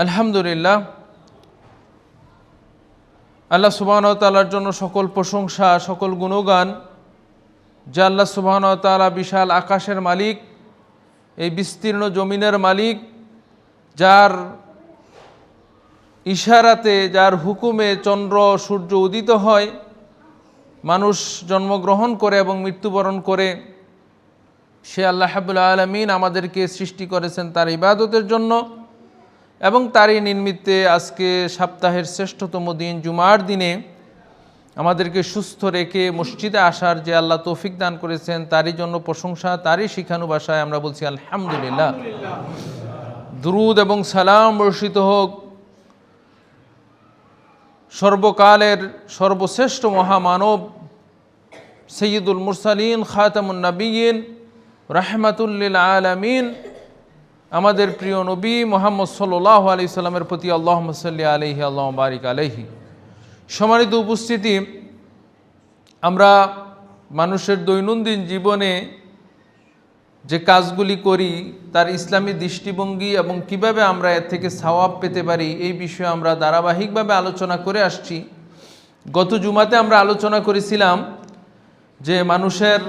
আলহামদুলিল্লাহ, আল্লাহ সুবহানাহু ওয়া তাআলার জন্য সকল প্রশংসা, সকল গুণগান। যে আল্লাহ সুবহানাহু ওয়া তাআলা বিশাল আকাশের মালিক, এই বিস্তীর্ণ জমিনের মালিক, যার ইশারাতে, যার হুকুমে চন্দ্র সূর্য উদিত হয়, মানুষ জন্মগ্রহণ করে এবং মৃত্যুবরণ করে। সে আল্লাহ রাব্বুল আলামিন আমাদেরকে সৃষ্টি করেছেন তার ইবাদতের জন্য, এবং তারই নিমিত্তে আজকে সপ্তাহের শ্রেষ্ঠতম দিন জুমার দিনে আমাদেরকে সুস্থ রেখে মসজিদে আসার যে আল্লাহ তৌফিক দান করেছেন, তারই জন্য প্রশংসা। তারই শিখানো ভাষায় আমরা বলছি আলহামদুলিল্লাহ। দুরুদ এবং সালাম বর্ষিত হোক সর্বকালের সর্বশ্রেষ্ঠ মহামানব সৈয়দুল মুরসালিন, খাতামুন নবিয়্যিন, রাহমাতুল লিল আলামিন, আমাদের প্রিয় নবী মুহাম্মদ সাল্লাল্লাহু আলাইহি সাল্লামের প্রতি আল্লাহুম্মা সাল্লি আলাইহি আল্লাহুম্মা বারিক আলাইহি। সম্মানিত উপস্থিতি, আমরা মানুষের দৈনন্দিন জীবনে যে কাজগুলি করি তার ইসলামী দৃষ্টিভঙ্গি এবং কিভাবে আমরা এর থেকে সওয়াব পেতে পারি, এই বিষয়ে আমরা ধারাবাহিকভাবে আলোচনা করে আসছি। গত জুমাতে আমরা আলোচনা করেছিলাম যে মানুষের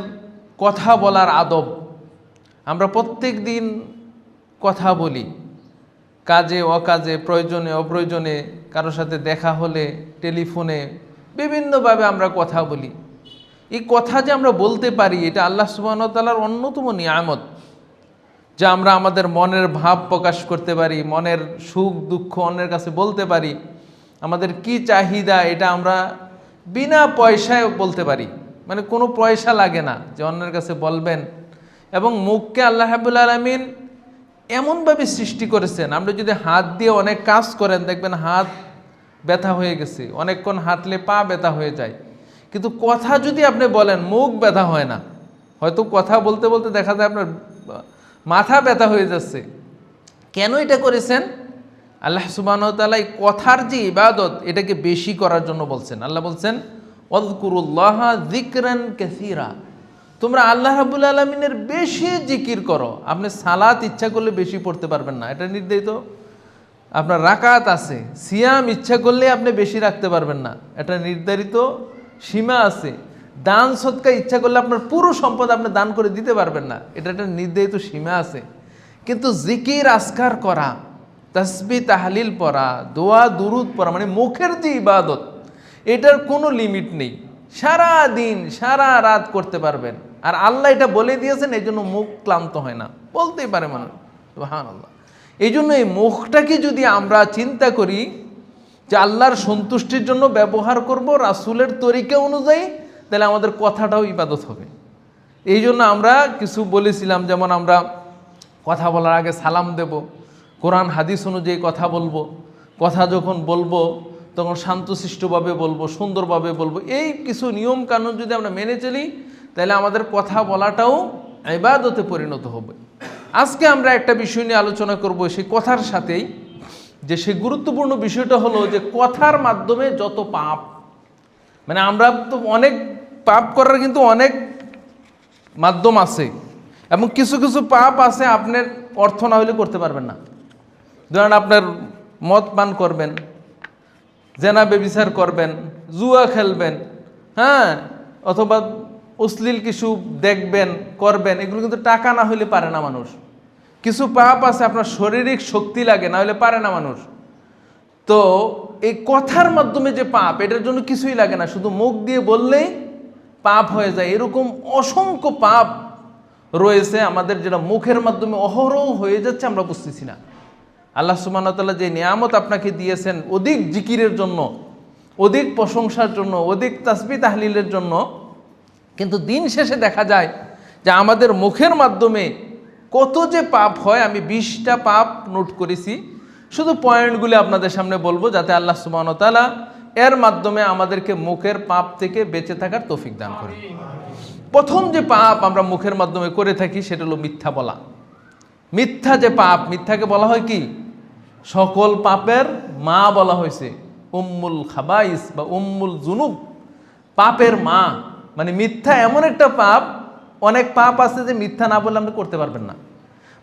কথা বলার আদব। আমরা প্রত্যেক দিন কথা বলি, কাজে অকাজে, প্রয়োজনে অপ্রয়োজনে, কারোর সাথে দেখা হলে, টেলিফোনে, বিভিন্নভাবে আমরা কথা বলি। এই কথা যে আমরা বলতে পারি, এটা আল্লাহ সুবহানাহু ওয়া তাআলার অন্যতম নিয়ামত, যে আমরা আমাদের মনের ভাব প্রকাশ করতে পারি, মনের সুখ দুঃখ অন্যের কাছে বলতে পারি, আমাদের কি চাহিদা এটা আমরা বিনা পয়সায় বলতে পারি। মানে কোনো পয়সা লাগে না যে অন্যের কাছে বলবেন। এবং মুখকে আল্লাহ রাব্বুল আলামিন এমনভাবে সৃষ্টি করেছেন, আপনি যদি হাত দিয়ে অনেক কাজ করেন দেখবেন হাত ব্যথা হয়ে গেছে, অনেকক্ষণ হাঁটলে পা ব্যথা হয়ে যায়। কিন্তু কথা যদি আপনি বলেন, মুখ ব্যথা হয় না। হয়তো কথা বলতে বলতে দেখা যায় আপনার মাথা ব্যথা হয়ে যাচ্ছে। কেন এটা করেছেন? আল্লাহ সুবহানাহু ওয়া তাআলা এই কথার যে ইবাদত, এটাকে বেশি করার জন্য বলছেন। আল্লাহ বলছেন ওয়াযকুরুল্লাহা যিকরান কাসীরা, তোমরা আল্লাহ রাব্বুল আলামিনের বেশি জিকির করো। আপনি সালাত ইচ্ছা করলে বেশি পড়তে পারবেন না, এটা নির্ধারিত। আপনার রাকাত আছে। সিয়াম ইচ্ছা করলে আপনি বেশি রাখতে পারবেন না, এটা নির্ধারিত সীমা আছে। দান সদকা ইচ্ছা করলে আপনার পুরো সম্পদ আপনি দান করে দিতে পারবেন না, এটা একটা নির্ধারিত সীমা আছে। কিন্তু জিকির আজকার করা, তাসবিহ তাহলিল পড়া, দোয়া দুরুদ পড়া, মানে মুখের যে ইবাদত, এটার কোনো লিমিট নেই। সারা দিন সারা রাত করতে পারবেন। আর আল্লাহ এটা বলে দিয়েছেন, এই জন্য মুখ ক্লান্ত হয় না, বলতেই পারে মানুষ সুবহানাল্লাহ। এই জন্য এই মুখটাকে যদি আমরা চিন্তা করি যে আল্লাহর সন্তুষ্টির জন্য ব্যবহার করব রাসূলের তরিকা অনুযায়ী, তাহলে আমাদের কথাটাও ইবাদত হবে। এই জন্য আমরা কিছু বলেছিলাম, যেমন আমরা কথা বলার আগে সালাম দেব, কোরআন হাদিস অনুযায়ী কথা বলবো, কথা যখন বলবো তখন শান্তশিষ্টভাবে বলবো, সুন্দরভাবে বলবো। এই কিছু নিয়ম কানুন যদি আমরা মেনে চলি, তাহলে আমাদের কথা বলাটাও ইবাদতে পরিণত হবে। আজকে আমরা একটা বিষয় নিয়ে আলোচনা করব, সেই কথার সাথেই যে সেই গুরুত্বপূর্ণ বিষয়টা হলো যে কথার মাধ্যমে যত পাপ, মানে আমরা তো অনেক পাপ করার কিন্তু অনেক মাধ্যম আছে, এবং কিছু কিছু পাপ আছে আপনার অর্থ না হলে করতে পারবেন না। ধরেন আপনার মদ পান করবেন, জেনা ব্যভিচার করবেন, জুয়া খেলবেন, হ্যাঁ, অথবা অশ্লীল কিছু দেখবেন, করবেন, এগুলো কিন্তু টাকা না হলে পারে না মানুষ। কিছু পাপ আছে আপনার শারীরিক শক্তি লাগে, না হলে পারে না মানুষ। তো এই কথার মাধ্যমে যে পাপ, এটার জন্য কিছুই লাগে না, শুধু মুখ দিয়ে বললেই পাপ হয়ে যায়। এরকম অসংখ্য পাপ রয়েছে আমাদের, যেটা মুখের মাধ্যমে অহরহ হয়ে যাচ্ছে, আমরা বুঝতেছি না। আল্লাহ সুবহানাহু ওয়া তাআলা যে নিয়ামত আপনাকে দিয়েছেন অধিক জিকিরের জন্য, অধিক প্রশংসার জন্য, অধিক তাসবিহ তাহলিলের জন্য, কিন্তু দিন শেষে দেখা যায় যে আমাদের মুখের মাধ্যমে কত যে পাপ হয়। আমি 20টা পাপ নোট করেছি, শুধু পয়েন্টগুলি আপনাদের সামনে বলবো, যাতে আল্লাহ সুবহানাহু ওয়া তাআলা এর মাধ্যমে আমাদেরকে মুখের পাপ থেকে বেঁচে থাকার তৌফিক দান করেন। প্রথম যে পাপ আমরা মুখের মাধ্যমে করে থাকি সেটা হলো মিথ্যা বলা। মিথ্যা যে পাপ, মিথ্যাকে বলা হয় কি? সকল পাপের মা বলা হয়েছে, উম্মুল খাবাইস বা উম্মুল জুনুব, পাপের মা। মানে মিথ্যা এমন একটা পাপ, অনেক পাপ আছে যে মিথ্যা না বললে আপনি করতে পারবেন না।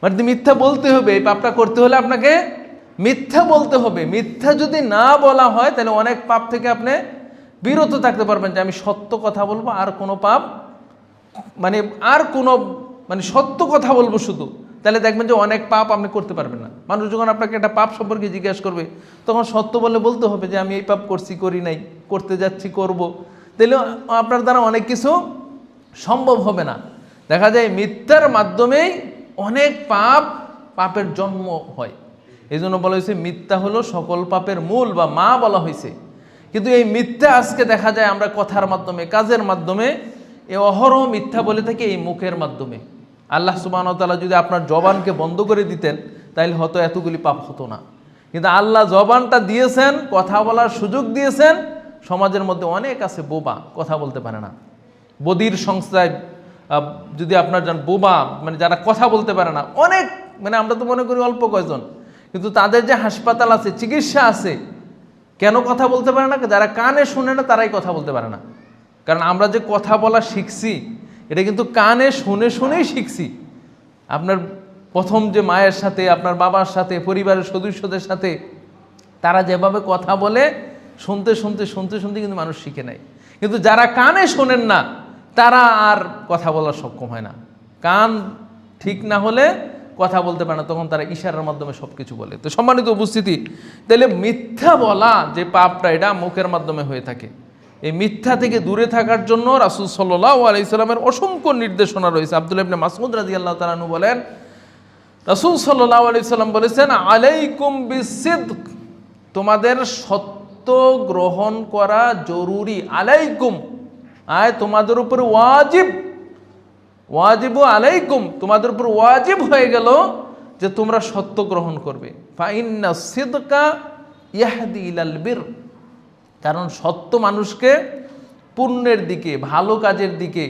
মানে মিথ্যা বলতে হবে, এই পাপটা করতে হলে আপনাকে মিথ্যা বলতে হবে। মিথ্যা যদি না বলা হয় তাহলে অনেক পাপ থেকে আপনি বিরত থাকতে পারবেন, যে আমি সত্য কথা বলবো, আর কোনো পাপ মানে সত্য কথা বলবো শুধু, তাহলে দেখবেন যে অনেক পাপ আপনি করতে পারবেন না। মানুষ যখন আপনাকে একটা পাপ সম্পর্কে জিজ্ঞাসা করবে, তখন সত্য বলতে হবে যে আমি এই পাপ করছি, করি নাই, করতে যাচ্ছি, করব। তাহলে আপনার দ্বারা অনেক কিছু সম্ভব হবে না। দেখা যায় মিথ্যার মাধ্যমেই অনেক পাপের জন্ম হয়। এই জন্য বলা হয়েছে মিথ্যা হলো সকল পাপের মূল বা মা বলা হয়েছে। কিন্তু এই মিথ্যা আজকে দেখা যায় আমরা কথার মাধ্যমে, কাজের মাধ্যমে এই অহরহ মিথ্যা বলে থাকি, এই মুখের মাধ্যমে। আল্লাহ সুবহানাহু ওয়া তাআলা যদি আপনার জবানকে বন্ধ করে দিতেন তাহলে হয়তো এতগুলি পাপ হতো না। কিন্তু আল্লাহ জবানটা দিয়েছেন, কথা বলার সুযোগ দিয়েছেন। সমাজের মধ্যে অনেক আছে বোবা, কথা বলতে পারে না। বদির সংস্থায় যদি আপনার যান বোবা, মানে যারা কথা বলতে পারে না অনেক, মানে আমরা তো মনে করি অল্প কয়জন, কিন্তু তাদের যে হাসপাতাল আছে, চিকিৎসা আছে। কেন কথা বলতে পারে না? যারা কানে শুনে না তারাই কথা বলতে পারে না। কারণ আমরা যে কথা বলা শিখছি, এটা কিন্তু কানে শুনে শুনেই শিখছি। আপনার প্রথম যে মায়ের সাথে, আপনার বাবার সাথে, পরিবারের সদস্যদের সাথে তারা যেভাবে কথা বলে, শুনতে শুনতে শুনতে শুনতে কিন্তু মানুষ শিখে নেয়। কিন্তু যারা কানে শোনেন না তারা আর কথা বলার সক্ষম হয় না। কান ঠিক না হলে কথা বলতে পারে না, তখন তারা ইশারার মাধ্যমে সব কিছু বলে। তো সম্মানিত উপস্থিতি, তাহলে মিথ্যা বলা যে পাপটা, এটা মুখের মাধ্যমে হয়ে থাকে। এই মিথ্যা থেকে দূরে থাকার জন্য রাসূল সাল্লাল্লাহু আলাইহি সাল্লামের অসংখ্য নির্দেশনা রয়েছে। আব্দুল্লাহ ইবনে মাসউদ রাদিয়াল্লাহু তাআলা আনহু বলেন, রাসূল সাল্লাল্লাহু আলাইহি সাল্লাম বলেছেন, আলাইকুম বিসিদক, তোমাদের সত্য গ্রহণ করা জরুরি। আলাইকুম তোমাদের উপর ওয়াজিব, ওয়াজিবু আলাইকুম, তোমাদের উপর ওয়াজিব হয়ে গেল যে তোমরা সত্য গ্রহণ করবে। ফাইন্না সিদকা ইয়াহদি ইলাল বির, কারণ সত্য মানুষকে পুণ্যের দিকে, ভালো কাজের দিকে,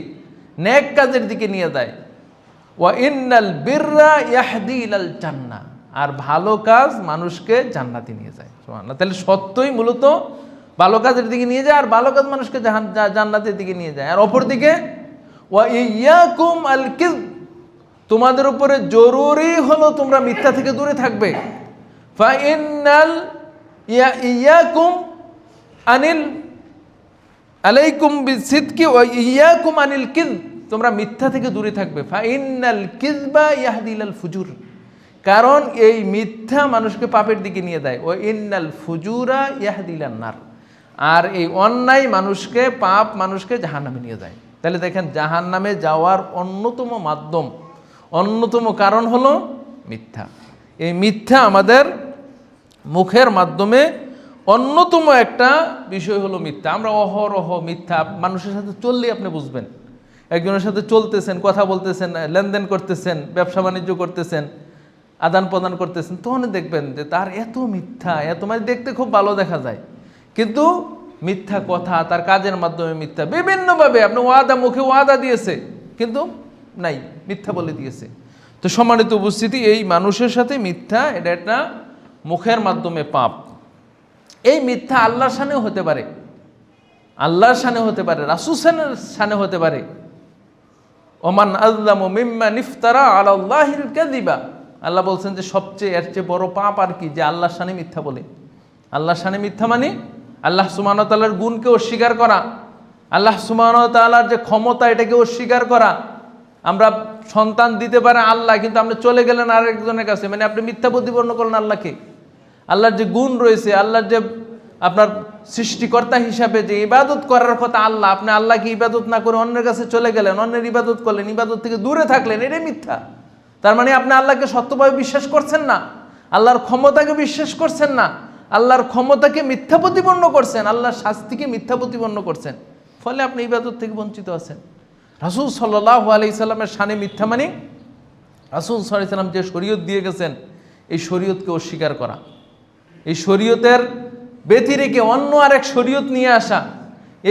নেক কাজের দিকে নিয়ে যায়। ওয়া ইন্নাল বিররা ইয়াহদি ইলাল জান্নাহ, আর ভালো কাজ মানুষকে জান্নাতে নিয়ে যায়। সুবহানাল্লাহ। তাহলে সত্যই মূলত ভালো কাজের দিকে নিয়ে যায়, আর ভালো কাজ মানুষকে জান্নাতের দিকে নিয়ে যায়। আর অপর দিকে ওয়া ইয়াকুম আল কিযব, তোমাদের উপরে জরুরি হলো তোমরা মিথ্যা থেকে দূরে থাকবে। ফা ইন্নাল ইয়াকুম আনিল আলাইকুম বিসিদকি ওয়া ইয়াকুম আনিল কিযব, তোমরা মিথ্যা থেকে দূরে থাকবে। ফা ইন্নাল কিযবা ইয়াহদি ইলাল ফুজুর, কারণ এই মিথ্যা মানুষকে পাপের দিকে নিয়ে দেয়। ওয়া ইন্নাল ফুজুরা ইয়াহদি ইলান নার, আর এই অন্যায় মানুষকে, পাপ মানুষকে জাহান্নামে নিয়ে যায়। তাহলে দেখেন, জাহান্নামে যাওয়ার অন্যতম মাধ্যম, অন্যতম কারণ হলো মিথ্যা। এই মিথ্যা আমাদের মুখের মাধ্যমে অন্যতম একটা বিষয় হলো মিথ্যা। আমরা অহরহ মিথ্যা, মানুষের সাথে চললেই আপনি বুঝবেন। একজনের সাথে চলতেছেন, কথা বলতেছেন, লেনদেন করতেছেন, ব্যবসা বাণিজ্য করতেছেন, আদান প্রদান করতেছেন, তখন দেখবেন যে তার এত মিথ্যা, এত, মানে দেখতে খুব ভালো দেখা যায়, কিন্তু মিথ্যা কথা, তার কাজের মাধ্যমে মিথ্যা, বিভিন্নভাবে আপনি ওয়াদা, মুখে ওয়াদা দিয়েছে কিন্তু নাই, মিথ্যা বলে দিয়েছে। তো সম্মানিত উপস্থিতি, এই মানুষের সাথে মিথ্যা, এটা একটা মুখের মাধ্যমে পাপ। এই মিথ্যা আল্লাহর শানেও হতে পারে, আল্লাহর শানে হতে পারে, রাসূলের শানে হতে পারে। ওমান আযলামু মিম্মান ইফতারা আলাল্লাহিল কাযিবা, আল্লাহ বলছেন যে সবচেয়ে, এর চেয়ে বড় পাপ আর কি, যে আল্লাহর শানে মিথ্যা বলে। আল্লাহর শানে মিথ্যা মানে আল্লাহ সুবহানাহু ওয়া তাআলার গুণকে অস্বীকার করা, আল্লাহ সুবহানাহু ওয়া তাআলার যে ক্ষমতা, এটাকে অস্বীকার করা। আমরা সন্তান দিতে পারে আল্লাহ, কিন্তু আপনি চলে গেলেন আরেকজনের কাছে, মানে আপনি মিথ্যা প্রতিপন্ন করলেন আল্লাহকে। আল্লাহর যে গুণ রয়েছে, আল্লাহর যে আপনার সৃষ্টিকর্তা হিসাবে যে ইবাদত করার কথা আল্লাহ, আপনি আল্লাহকে ইবাদত না করে অন্যের কাছে চলে গেলেন, অন্যের ইবাদত করলেন, ইবাদত থেকে দূরে থাকলেন, এটাই মিথ্যা। তার মানে আপনি আল্লাহকে সত্যভাবে বিশ্বাস করছেন না, আল্লাহর ক্ষমতাকে বিশ্বাস করছেন না, আল্লাহর ক্ষমতাকে মিথ্যা প্রতিপন্ন করছেন, আল্লাহর শাস্তিকে মিথ্যা প্রতিপন্ন করছেন, ফলে আপনি ইবাদত থেকে বঞ্চিত আছেন। রাসূল সাল্লাল্লাহু আলাইহি সাল্লামের শানে মিথ্যা মানে রাসূল সাল্লাল্লাহু আলাইহি সাল্লাম যে শরীয়ত দিয়ে গেছেন, এই শরীয়তকে অস্বীকার করা, এই শরীয়তের ব্যতিরেকে অন্য আরেক শরীয়ত নিয়ে আসা,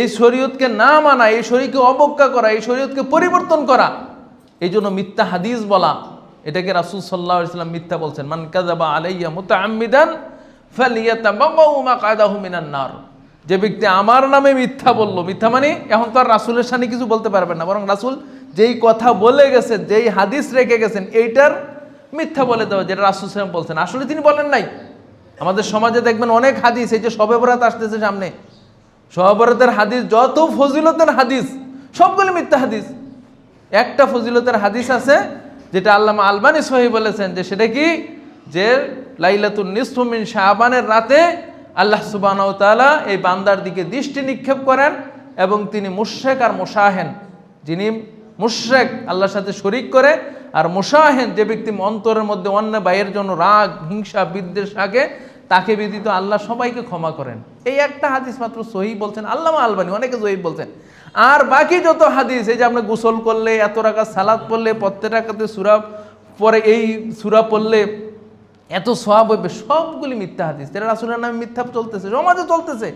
এই শরীয়তকে না মানা, এই শরীয়তকে অবজ্ঞা করা, এই শরীয়তকে পরিবর্তন করা, এই জন্য মিথ্যা হাদিস বলা, এটাকে রাসূল সাল্লাল্লাহু আলাইহি সাল্লাম মিথ্যা বলছেন। মান কাযাবা আলাইয়া মুতাআম্মিদান ফালিয়াতাবাওয়া মাকআদাহু মিনান নার, যে ব্যক্তি আমার নামে মিথ্যা বলল, মিথ্যা মানে এখন তো আর রাসূলের শানে কিছু বলতে পারবেন না, বরং রাসূল যেই কথা বলে গেছেন, যেই হাদিস রেখে গেছেন, এইটার মিথ্যা বলে দেওয়া, যেটা রাসূল সাল্লাল্লাহু আলাইহি ওয়াসাল্লাম বলছেন, আসলে তিনি বলেন নাই, আমাদের সমাজে দেখবেন অনেক হাদিস, এই যে শবে বরাত আসতেছে সামনে, শবে বরাতের হাদিস, যত ফজিলতের হাদিস সবগুলো মিথ্যা হাদিস। একটা ফজিলতের হাদিস আছে যেটা আল্লামা আলবানী সহিহ বলেছেন, যে সেটা কি, যে লাইলাতুন নিসফু মিন শাবানের রাতে আল্লাহ সুবহানাহু ওয়া তাআলা এই বান্দার দিকে দৃষ্টি নিক্ষেপ করেন এবং তিনি মুশরিক আর মুশাহেন, যিনি মুশরিক আল্লাহর সাথে শরীক করে, আর মুশাহেন যে ব্যক্তি অন্তরের মধ্যে অন্য ভাইয়ের জন্য রাগ হিংসা বিদ্বেষ থাকে, তাকে ব্যতীত আল্লাহ সবাইকে ক্ষমা করেন। এই একটা হাদিস মাত্র সহিহ বলছেন আল্লামা আলবানী, অনেকে সহিহ বলছেন। আর বাকি যত হাদিস, এই যে আপনি গোসল করলে, এত রাকাত সালাত পড়লে, প্রত্যেক রাকাতে সূরা পরে এই সূরা পড়লে এত সওয়াব হবে, সবগুলি মিথ্যা হাদিস। এটা রাসূলের নামে মিথ্যা চলতেছে, সমাজে চলতেছে,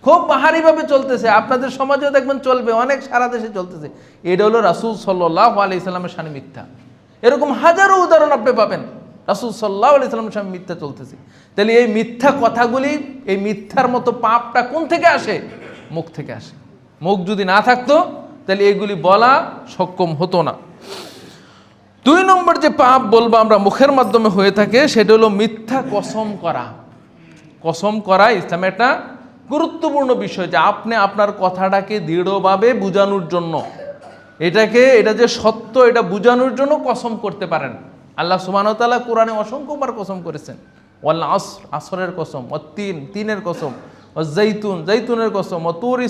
খুব বাহারিভাবে চলতেছে। আপনাদের সমাজেও দেখবেন চলবে, অনেক সারা দেশে চলতেছে। এটা হলো রাসূল সাল্লাল্লাহু আলাইহি সাল্লামের শানে মিথ্যা। এরকম হাজারো উদাহরণ আপনি পাবেন, রাসূল সাল্লাল্লাহু আলাইহি সাল্লামের শানে মিথ্যা চলতেছে। তাহলে এই মিথ্যা কথাগুলি, এই মিথ্যার মতো পাপটা কোন থেকে আসে? মুখ থেকে আসে। মুখ যদি না থাকতো তাহলে এগুলি বলা সক্ষম হতো না। 2 নম্বর যে পাপ বলবো আমরা মুখের মাধ্যমে হয়ে থাকে, সেটা হলো মিথ্যা কসম করা। কসম করা ইসলামে একটা গুরুত্বপূর্ণ বিষয়, যে আপনি আপনার কথাটাকে দৃঢ়ভাবে বোঝানোর জন্য, এটা যে সত্য এটা বোঝানোর জন্য কসম করতে পারেন। আল্লাহ সুবহানাহু ওয়া তাআলা কোরআনে অসংখ্যবার কসম করেছেন। ওয়াল আসর, আসরের কসম, ও তিনের কসম, ও জৈতুনের কসম, ও তুরি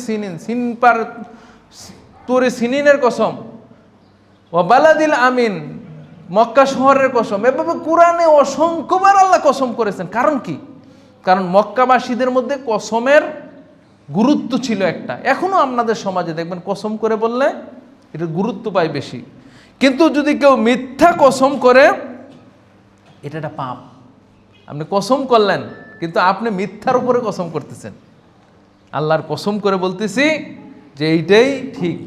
সিনিনের কসম, ও বালাদিল আমিন, মক্কা শহরের কসম। এভাবে কোরআনে অসংখ্যবার আল্লাহ কসম করেছেন। কারণ কি? কারণ মক্কাবাসীদের মধ্যে কসমের গুরুত্ব ছিল একটা। এখনো আপনাদের সমাজে দেখবেন কসম করে বললে এটা গুরুত্ব পায় বেশি। কিন্তু যদি কেউ মিথ্যা কসম করে, এটা একটা পাপ। আপনি কসম করলেন কিন্তু আপনি মিথ্যার উপরে কসম করতেছেন। আল্লাহর কসম করে বলতেছি যে এইটাই ঠিক,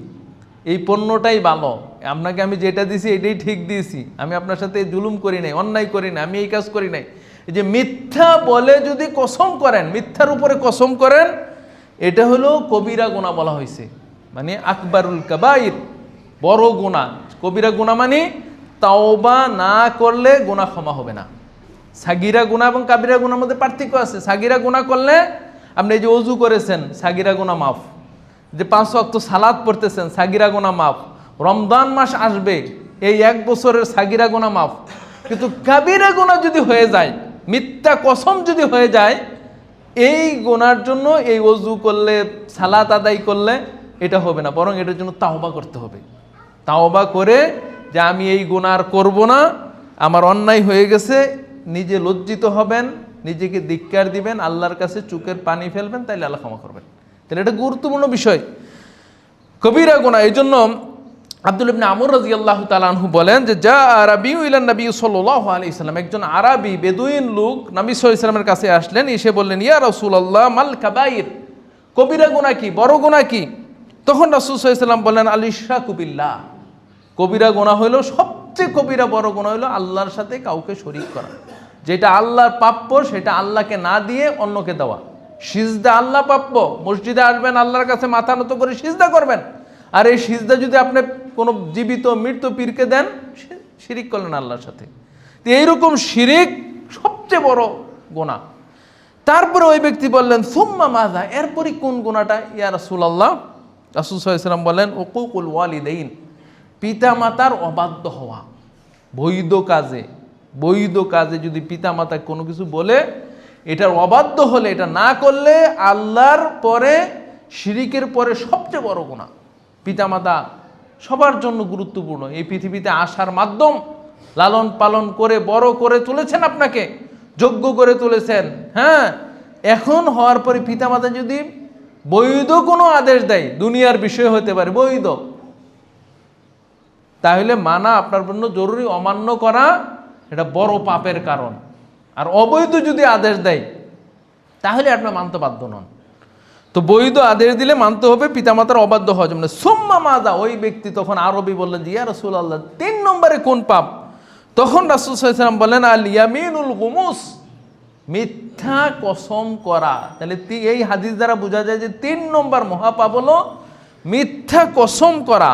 এই পণ্যটাই ভালো, আপনাকে আমি যেটা দিছি এটাই ঠিক দিয়েছি, আমি আপনার সাথে জুলুম করি নাই, অন্যায় করি নাই, আমি এই কাজ করি নাই। এই যে মিথ্যা বলে যদি কসম করেন, মিথ্যার উপরে কসম করেন, এটা হলো কবিরা গুনাহ বলা হয়েছে, মানে আকবারুল কাবাইর, বড় গুনাহ। কবিরা গুনাহ মানে তাওবা না করলে গুনাহ ক্ষমা হবে না। সাগিরা গুনাহ এবং কাবিরা গুনার মধ্যে পার্থক্য আছে। সাগিরা গুনাহ করলে, আপনি এই যে ওযু করেছেন, সাগিরা গুনাহ মাফ। যে 5 ওয়াক্ত সালাত পড়তেছেন, সাগিরা গুনাহ মাফ। রমজান মাস আসবে, এই 1 বছরের সাগিরা গুনাহ মাফ। কিন্তু কাবিরা গুনাহ যদি হয়ে যায়, মিথ্যা কসম যদি হয়ে যায়, এই গুনার জন্য এই ওযু করলে, সালাত আদায় করলে এটা হবে না, বরং এটার জন্য তাওবা করতে হবে। তাওবা করে যে আমি এই গুনাহ করব না, আমার অন্যায় হয়ে গেছে, নিজে লজ্জিত হবেন, নিজেকে ধিক্কার দিবেন, আল্লাহর কাছে চোখের পানি ফেলবেন, তাইলে আল্লাহ ক্ষমা করবেন। তাহলে এটা গুরুত্বপূর্ণ বিষয়, কবিরা গুনাহ। এই জন্য আব্দুল ইবনে আমর রাদিয়াল্লাহু তাআলা আনহু বলেন যে যা আরাবিয়্যু ইলা নবী সাল্লাল্লাহু আলাইহি সাল্লাম, একজন আরবি বেদুইন লোক নবী সাল্লাল্লাহু আলাইহি সাল্লামের কাছে আসলেন, এসে বললেন, ইয়া রাসূলুল্লাহ মাল কাবাইর, কবিরা গুনাহ কি, বড় গুনাহ কি? তখন রাসূল সাল্লাল্লাহু আলাইহি সাল্লাম বললেন, আল ইশরাকু বিল্লাহ, কবিরা গুনাহ হলো, সবচেয়ে কবিরা বড় গুনাহ হলো আল্লাহর সাথে কাউকে শরীক করা। যেটা আল্লাহর প্রাপ্য সেটা আল্লাহকে না দিয়ে অন্যকে দেওয়া। সিজদা আল্লাহ প্রাপ্য, মসজিদে আসবেন, আল্লাহর কাছে মাথা নত করে সিজদা করবেন, আর এই সিজদা যদি আপনি কোনো জীবিত মৃত পীরকে দেন, শিরিক করলেন আল্লাহর সাথে। তো এইরকম শিরিক সবচেয়ে বড় গুনাহ। তারপরে ওই ব্যক্তি বললেন, সুম্মা মাযা, এরপরই কোন গুনাহটা ইয়া রাসূলুল্লাহ? রাসূল সাল্লাল্লাহু আলাইহি সাল্লাম বলেন, উকুকুল ওয়ালিদাইন, পিতা মাতার অবাধ্য হওয়া। বৈধ কাজে যদি পিতা মাতা কোনো কিছু বলে, এটার অবাধ্য হলে, এটা না করলে আল্লাহর পরে, শিরিকের পরে সবচেয়ে বড় গুনাহ। পিতামাতা সবার জন্য গুরুত্বপূর্ণ, এই পৃথিবীতে আসার মাধ্যম, লালন পালন করে বড় করে তুলেছেন, আপনাকে যোগ্য করে তুলেছেন। হ্যাঁ, এখন হওয়ার পরে পিতামাতা যদি বৈধ কোনো আদেশ দেয়, দুনিয়ার বিষয় হতে পারে বৈধ, তাহলে মানা আপনার জন্য জরুরি, অমান্য করা এটা বড় পাপের কারণ। আর অবৈধ যদি আদেশ দেয় তাহলে আপনার মানতে বাধ্য নন। তো বৈধ আদেশ দিলে মানতে হবে, পিতামাতার অবাধ্য হওয়া যাবে না। সুম্মা মাযা, ওই ব্যক্তি তখন আরবি বললেন যে ইয়া রাসূলুল্লাহ 3 নম্বরে কোন পাপ? তখন রাসূল সাল্লাল্লাহু আলাইহি ওয়াসাল্লাম বলেন, আল ইয়ামিনুল গুমুস, মিথ্যা কসম করা। তাহলে এই হাদিস দ্বারা বোঝা যায় যে 3 নম্বর মহাপাপ হলো মিথ্যা কসম করা।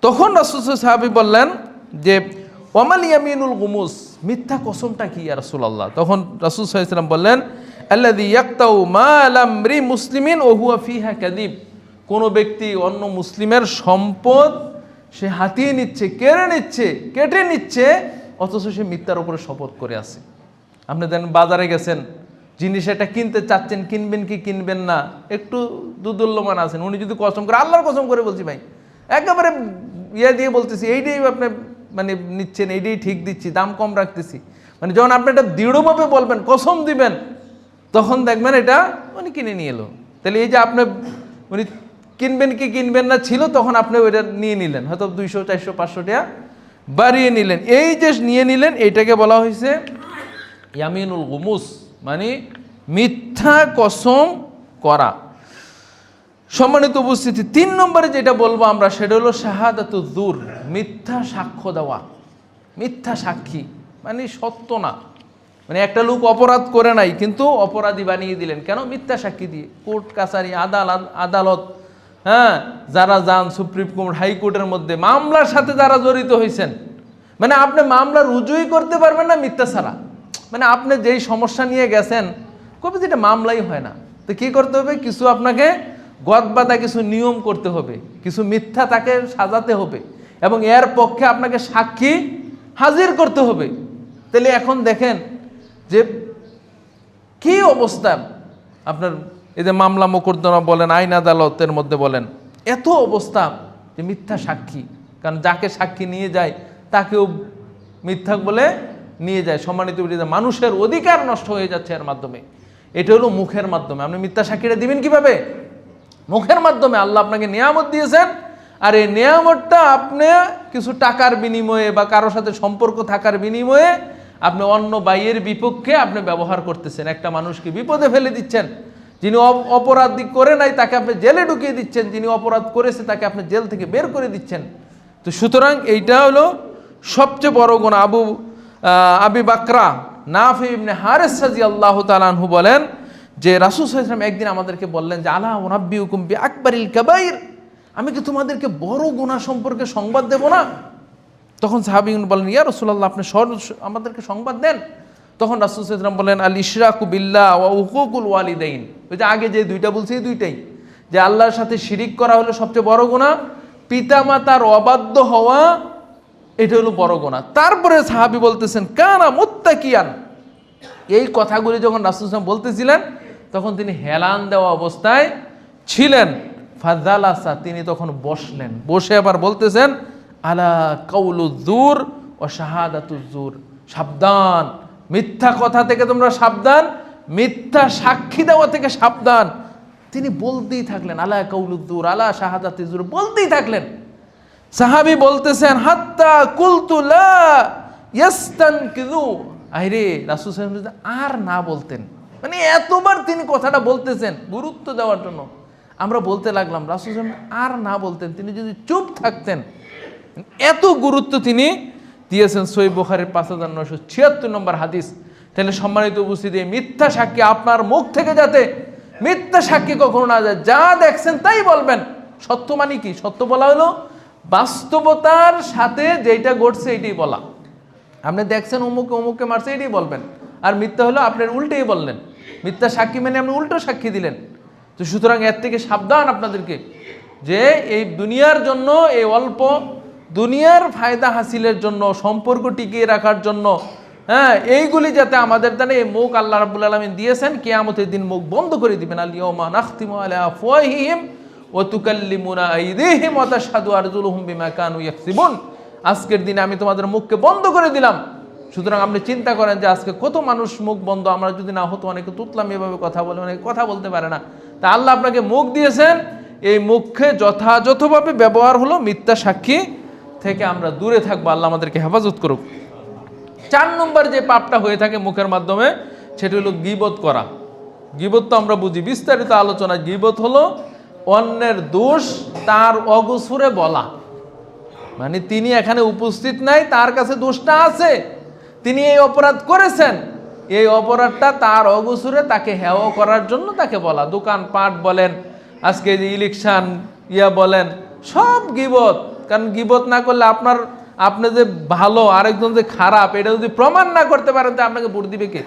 তখন রাসূল সাহাবী বললেন যে ওয়ামাল ইয়ামিনুল গুমুস, মিথ্যা কসমটা কি ইয়া রাসূলুল্লাহ? তখন রাসূল সাল্লাল্লাহু আলাইহি ওয়াসাল্লাম বললেন, আল্লাযী ইয়াক্তাউ মাল আমরি মুসলিমিন ওয়া হুয়া ফিহা কাযিব। কোনো ব্যক্তি অন্য মুসলিমের সম্পদ সে হাতিয়ে নিচ্ছে, কেটে নিচ্ছে, অথচ সে মিথ্যার উপরে শপথ করে আছে। আপনি দেখেন বাজারে গেছেন, জিনিস এটা কিনতে চাচ্ছেন, কিনবেন কি কিনবেন না, একটু দুদুল্যমান আছেন, উনি যদি কসম করে, আল্লাহর কসম করে বলছি ভাই, একেবারে ইয়ে দিয়ে বলতেছি এইটাই আপনি মানে নিচ্ছেন, এইটাই ঠিক দিচ্ছি, দাম কম রাখতেছি, মানে যখন আপনি এটা দৃঢ়ভাবে বলবেন, কসম দিবেন, তখন দেখবেন এটা উনি কিনে নিয়ে এলো। তাহলে এই যে আপনি উনি কিনবেন কি কিনবেন না ছিল, তখন আপনি ওইটা নিয়ে নিলেন, হয়তো 200, 400, 500 টাকা বাড়িয়ে নিলেন। এই যে নিয়ে নিলেন, এইটাকে বলা হয়েছে ইয়ামিনুল গুমুস, মানে মিথ্যা কসম করা। সম্মানিত উপস্থিতি, 3 নম্বরে যেটা বলবো আমরা, সেটা হলো শাহাদাতুজ জুর, মিথ্যা সাক্ষ্য দেওয়া। মিথ্যা সাক্ষী মানে সত্য না, মানে একটা লোক অপরাধ করে নাই কিন্তু অপরাধী বানিয়ে দিলেন, কেন? মিথ্যা সাক্ষী দিয়ে। কোর্ট কাছারি, আদালত, হ্যাঁ, যারা যান সুপ্রিম কোর্ট, হাইকোর্টের মধ্যে মামলার সাথে যারা জড়িত হয়েছেন, মানে আপনি মামলা রুজুই করতে পারবেন না মিথ্যা ছাড়া। মানে আপনি যেই সমস্যা নিয়ে গেছেন, কবে যেটা মামলাই হয় না, তো কি করতে হবে? কিছু আপনাকে গদবাধা কিছু নিয়ম করতে হবে, কিছু মিথ্যা তাকে সাজাতে হবে, এবং এর পক্ষে আপনাকে সাক্ষী হাজির করতে হবে। তাহলে এখন দেখেন যে কি অবস্থা আপনার এই যে মামলা মোকদ্দমা বলেন, আইন আদালতের মধ্যে বলেন, এত অবস্থা যে মিথ্যা সাক্ষী, কারণ যাকে সাক্ষী নিয়ে যায় তাকেও মিথ্যা বলে নিয়ে যায়। সম্মানিত মানুষের অধিকার নষ্ট হয়ে যাচ্ছে এর মাধ্যমে। এটা হলো মুখের মাধ্যমে। আপনি মিথ্যা সাক্ষীটা দিবেন কিভাবে? মুখের মাধ্যমে। আল্লাহ আপনাকে নিয়ামত দিয়েছেন, আর এই নিয়ামতটা আপনি কিছু টাকার বিনিময়ে বা কারোর সাথে সম্পর্ক থাকার বিনিময়ে আপনি অন্য বাইয়ের বিপক্ষে আপনি ব্যবহার করতেছেন। একটা মানুষকে বিপদে ফেলে দিচ্ছেন, যিনি অপরাধ করে নাই তাকে আপনি জেলে ঢুকিয়ে দিচ্ছেন, যিনি অপরাধ করেছে তাকে আপনি জেল থেকে বের করে দিচ্ছেন। তো সুতরাং এইটা হলো সবচেয়ে বড় গুনাহ। আবি বাকরা নাফি ইবনে হারিস রাদিয়াল্লাহু তাআলা আনহু বলেন যে রাসূল সাল্লাল্লাহু আলাইহি ওয়াসাল্লাম একদিন আমাদেরকে বললেন যে আলা উনাব্বিউকুম বিআকবারিল কাবাইর, আমি কি তোমাদেরকে বড় গুনাহ সম্পর্কে সংবাদ দেব না? তখন সাহাবীগণ বলেন, ইয়া রাসূলুল্লাহ, আপনি আমাদেরকে সংবাদ দেন। তখন রাসূল সাল্লাল্লাহু আলাইহি ওয়াসাল্লাম বলেন, আল ইশরাকু বিল্লাহ ওয়া উকুকুল ওয়ালিদাইন। ওই যে আগে যে দুইটা বলছি, এই দুইটাই, যে আল্লাহর সাথে শিরিক করা হলো সবচেয়ে বড় গুনাহ, পিতামাতার অবাধ্য হওয়া এটা হলো বড় গুনাহ। তারপরে সাহাবী বলতেছেন, কানা মুত্তাকিয়ান। এই কথাগুলি যখন রাসূল সাল্লাল্লাহু আলাইহি ওয়াসাল্লাম বলতেছিলেন, তখন তিনি হেলান দেওয়া অবস্থায় ছিলেন। ফাজালাসা, তিনি তখন বসলেন, বসে আবার বলতেছেন, আলা কাউলুজ জুর ওয়া শাহাদাতুজ জুর, সাবধান, মিথ্যা কথা থেকে তোমরা সাবধান, মিথ্যা সাক্ষী দেওয়া থেকে সাবধান। তিনি বলতেই থাকলেন, আলা কাউলুজ জুর, আলা শাহাদাতুজ জুর, বলতেই থাকলেন। সাহাবী বলতেছেন, হাত্তা কুলতু লা ইয়াস্তানকিযু, আরে রাসূল সাল্লাল্লাহু আলাইহি ওয়াসাল্লাম আর না বলতেন, মানে এতবার তিনি কথাটা বলতেছেন গুরুত্ব দেওয়ার জন্য। আমরা বলতে লাগলাম, রাসূল সাল্লাল্লাহু আলাইহি ওয়াসাল্লাম আর না বলতেন, তিনি যদি চুপ থাকতেন। এত গুরুত্ব তিনি দিয়েছেন। সহিহ বুখারীর 5976 নম্বর হাদিস। তাহলে সম্মানিত উপস্থিতি, মিথ্যা সাক্ষী আপনার মুখ থেকে যাতে মিথ্যা সাক্ষী কখনো না যায়, যা দেখছেন তাই বলবেন। সত্য মানে কি? সত্য বলা হলো বাস্তবতার সাথে যেটা ঘটছে এটাই বলা। আপনি দেখছেন অমুককে মারছে, এটাই বলবেন। আর মিথ্যা হলো আপনার উল্টেই বললেন। মিথ্যা সাক্ষী মানে আপনি উল্টো সাক্ষী দিলেন। তো সুতরাং এর থেকে সাবধান আপনাদেরকে, যে এই দুনিয়ার জন্য, এই অল্প দুনিয়ার ফায়দা হাসিলের জন্য, সম্পর্ক টিকিয়ে রাখার জন্য, হ্যাঁ, এইগুলি যাতে আমাদের দ্বারা, এই মুখ আল্লাহ রাব্বুল আলামিন দিয়েছেন, কিয়ামতের দিন মুখ বন্ধ করে দিবেন। আল ইয়াউমা নাখতিমু আলা আফওয়াহিহিম ওয়া তুকাল্লিমুনা আইদিহিম ওয়া তাশহাদু আরজুলুহুম বিমা কানু ইয়াকসিবুন। আজকের দিনে আমি তোমাদের মুখকে বন্ধ করে দিলাম। সুতরাং আপনি চিন্তা করেন যে আজকে কত মানুষ মুখ বন্ধ। আমরা যদি না হতো, অনেকে তুতলাম এভাবে কথা বলে, অনেকে কথা বলতে পারে না। তা আল্লাহ আপনাকে মুখ দিয়েছেন, এই মুখে যথাযথভাবে ব্যবহার হলো মিথ্যা সাক্ষী থেকে আমরা দূরে থাকবো। আল্লাহ আমাদেরকে হেফাজত করুক। 4 নম্বর যে পাপটা হয়ে থাকে মুখের মাধ্যমে, সেটা হলো গীবত করা। গীবত তো আমরা বুঝি, বিস্তারিত আলোচনা। গীবত হলো অন্যের দোষ তার অগোচরে বলা, মানে তিনি এখানে উপস্থিত নাই, তার কাছে দোষটা আছে, তিনি এই অপরাধ করেছেন, এই অপরাধটা তার অগোচরে তাকে হেয় করার জন্য তাকে বলা। দোকানপাট বলেন, আজকে যে ইলেকশন বলেন, সব গীবত। কারণ গীবত না করলে আপনার আপনি যে ভালো আরেকজন যে খারাপ এটা যদি প্রমাণ না করতে পারেন তো আপনাকে ভোট দিবে কে?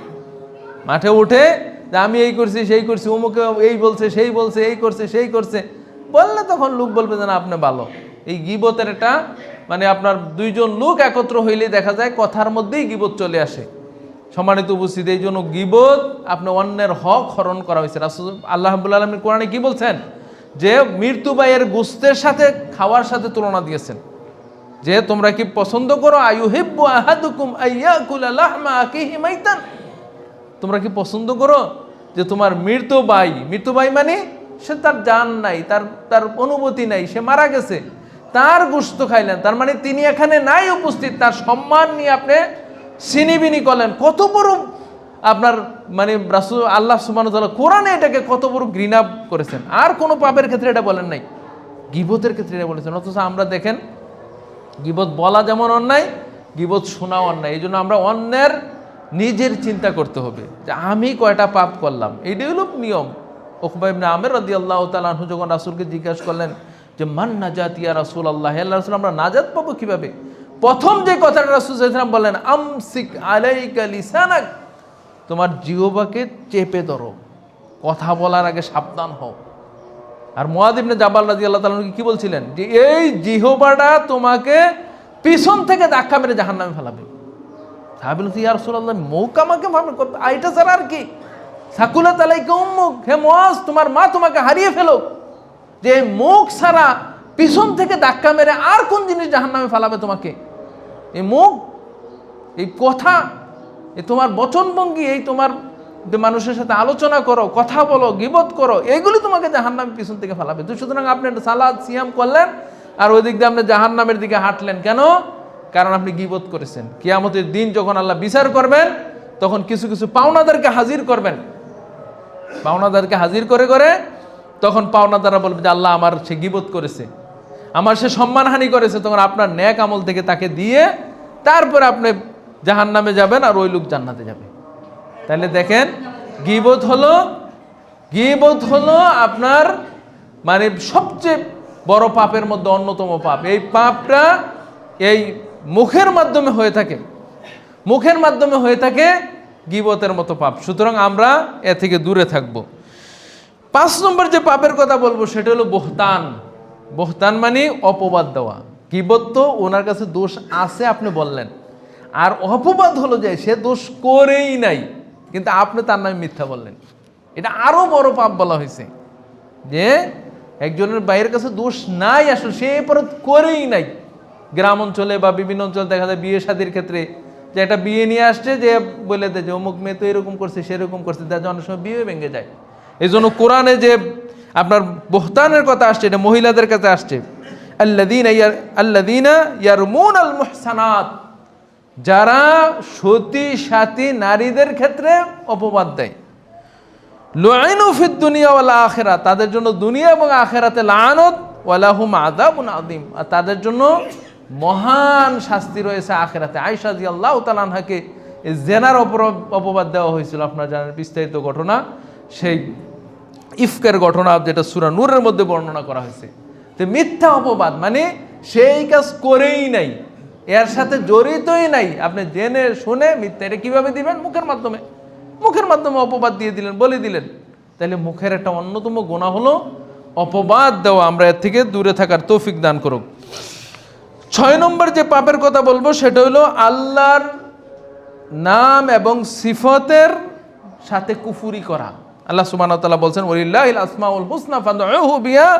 মাঠে উঠে যে আমি এই করছি সেই করছি, অমুকে এই বলছে সেই বলছে, এই করছে সেই করছে বললে তখন লোক বলবে যে না আপনি ভালো। এই গীবতের এটা মানে আপনার দুইজন লোক একত্র হইলে দেখা যায় কথার মধ্যেই গীবত চলে আসে। সম্মানিত উপস্থিতি, এই জন্য গীবত আপনি অন্যের হক হরণ করা হয়েছে। রাসূল আল্লাহ রাব্বুল আলামিন কোরআনে কি বলছেন যে মৃত্যু ভাইয়ের গোশতের সাথে খাওয়ার সাথে তুলনা দিয়েছেন যে তোমরা কি পছন্দ করো আইয়ুহিব্বু আহাদুকুম আইয়াকুলা লাহমা আকিহি মাইতান, তোমরা কি পছন্দ করো যে তোমার মৃত্যু ভাই মানে সে তার জান নাই, তার অনুভূতি নাই, সে মারা গেছে, তার গোশত খাইলেন, তার মানে তিনি এখানে নাই উপস্থিত, তার সম্মান নিয়ে আপনি সিনিবিনি করলেন। কত বড় আপনার মানে রাসূল আল্লাহ সুবহানাহু ওয়া তাআলা কোরআনে এটাকে কত বড় ঘৃণা করেছেন। আর কোনো পাপের ক্ষেত্রে এটা বলেন নাই, গীবতের ক্ষেত্রে এটা বলেছেন। অথচ আমরা দেখেন গীবত বলা যেমন অন্যায়, গীবত শোনা অন্যায়। এই জন্য আমরা অন্যের নিজের চিন্তা করতে হবে যে আমি কয়টা পাপ করলাম, এইটাই হলো নিয়ম। উকবা ইবনে আমির রাদিয়াল্লাহু তাআলা আনহু যখন রাসূলকে জিজ্ঞাসা করলেন যে মান নাজাত ইয়া রাসূলুল্লাহ, হে আল্লাহর রাসূল আমরা নাজাত পাবো কিভাবে? প্রথম যে কথাটা রাসূল সাল্লাল্লাহু আলাইহি ওয়াসাল্লাম বললেন আমসিক আলাইকা লিসানাক, তোমার জিহ্বাকে চেপে ধরো, কথা বলার আগে সাবধান হও। আর মুআয ইবনে জাবাল রাদিয়াল্লাহু তাআলা কি বলছিলেন যে এই জিহ্বাটা তোমাকে পিছন থেকে ধাক্কা মেরে জাহান্নামে ফেলাবে। সাহাবী বলছে ইয়া রাসূলুল্লাহ মুখ আমাকে এটা ছাড়া আর কি? সাকুলাত আলাইকা উম্মুক, হে মুআয তোমার মা তোমাকে হারিয়ে ফেলো। যে মুখ ছাড়া পিছন থেকে ধাক্কা মেরে আর কোন জিনিস জাহান্নামে ফেলাবে তোমাকে? এই মুখ, এই কথা, এই তোমার বচনভঙ্গি, এই তোমার মানুষের সাথে আলোচনা করো, কথা বলো, গীবত করো, এইগুলি তোমাকে জাহান্নামের পিছন থেকে ফেলাবে। তো সুতরাং আপনি সালাত সিয়াম করলেন আর ওই দিক দিয়ে আপনি জাহান্নামের দিকে হাঁটলেন কেন? কারণ আপনি গীবত করেছেন। কিয়ামতের দিন যখন আল্লাহ বিচার করবেন তখন কিছু কিছু পাওনাদারকে হাজির করবেন, পাওনাদারকে হাজির করে করে তখন পাওনাদাররা বলবে যে আল্লাহ আমার সে গীবত করেছে, আমার সে সম্মানহানি করেছে। তখন আপনার নেক আমল থেকে তাকে দিয়ে তারপরে আপনি জাহান্নামে যাবেন আর ওই লোক জান্নাতে যাবে। তাহলে দেখেন গীবত হলো আপনার মানে সবচেয়ে বড় পাপের মধ্যে অন্যতম পাপ। এই পাপটা এই মুখের মাধ্যমে হয়ে থাকে গীবতের মতো পাপ। সুতরাং আমরা এ থেকে দূরে থাকব। 5 নম্বর যে পাপের কথা বলবো সেটা হলো বহতান মানে অপবাদ দেওয়া। গীবত তো ওনার কাছে দোষ আছে আপনি বললেন, আর অপবাদ হলো যে সে দোষ করেই নাই কিন্তু আপনি তার নামে মিথ্যা বললেন। এটা আরো বড় পাপ বলা হয়েছে যে একজনের বাইরের কাছে দোষ নাই, আসলে সে পরে করেই নাই। গ্রাম অঞ্চলে বা বিভিন্ন অঞ্চলে দেখা যায় বিয়ে শাদীর ক্ষেত্রে যে একটা বিয়ে নিয়ে আসছে, যে বলে দেয় যে অমুক মেয়ে তো এরকম করছে সেরকম করছে, দেখা যায় অনেক সময় বিয়ে ভেঙে যায়। এই জন্য কোরআনে যে আপনার বহতানের কথা আসছে এটা মহিলাদের কাছে আসছে, আল্লাযীনা ইয়ারমুনাল মুহসানাত, যারা সতী সাথী নারীদের ক্ষেত্রে অপবাদ দেয়। লুইনু ফিদ দুনিয়া ওয়াল আখিরা, তাদের জন্য দুনিয়া এবং আখিরাতে লানত, ওয়ালাহুম আযাবুন আযীম, আর তাদের জন্য মহান শাস্তি রয়েছে আখিরাতে। আয়েশা রাদিয়াল্লাহু তাআলা আনহাকে জেনার অপবাদ দেওয়া হয়েছিল, আপনারা জানেন বিস্তারিত ঘটনা, সেই ইফকের ঘটনা যেটা সূরা নূরের মধ্যে বর্ণনা করা হয়েছে। তো মিথ্যা অপবাদ মানে সেই কাজ করেই নাই, এর সাথে জড়িতই নাই, আপনি জেনে শুনে মিথ্যা। এটা কিভাবে দিবেন? মুখের মাধ্যমে অপবাদ দিয়ে দিলেন, বলে দিলেন। তাহলে মুখের একটা অন্যতম গুনাহ হলো অপবাদ দেওয়া। আমরা এর থেকে দূরে থাকার তৌফিক দান করুক। 6 নম্বর যে পাপের কথা বলবো সেটা হলো আল্লাহর নাম এবং সিফতের সাথে কুফুরি করা। আল্লাহ সুবহানাহু ওয়া তাআলা বলছেন ওয়ালিল্লাহিল আসমাউল হুসনা ফাদউহু বিহা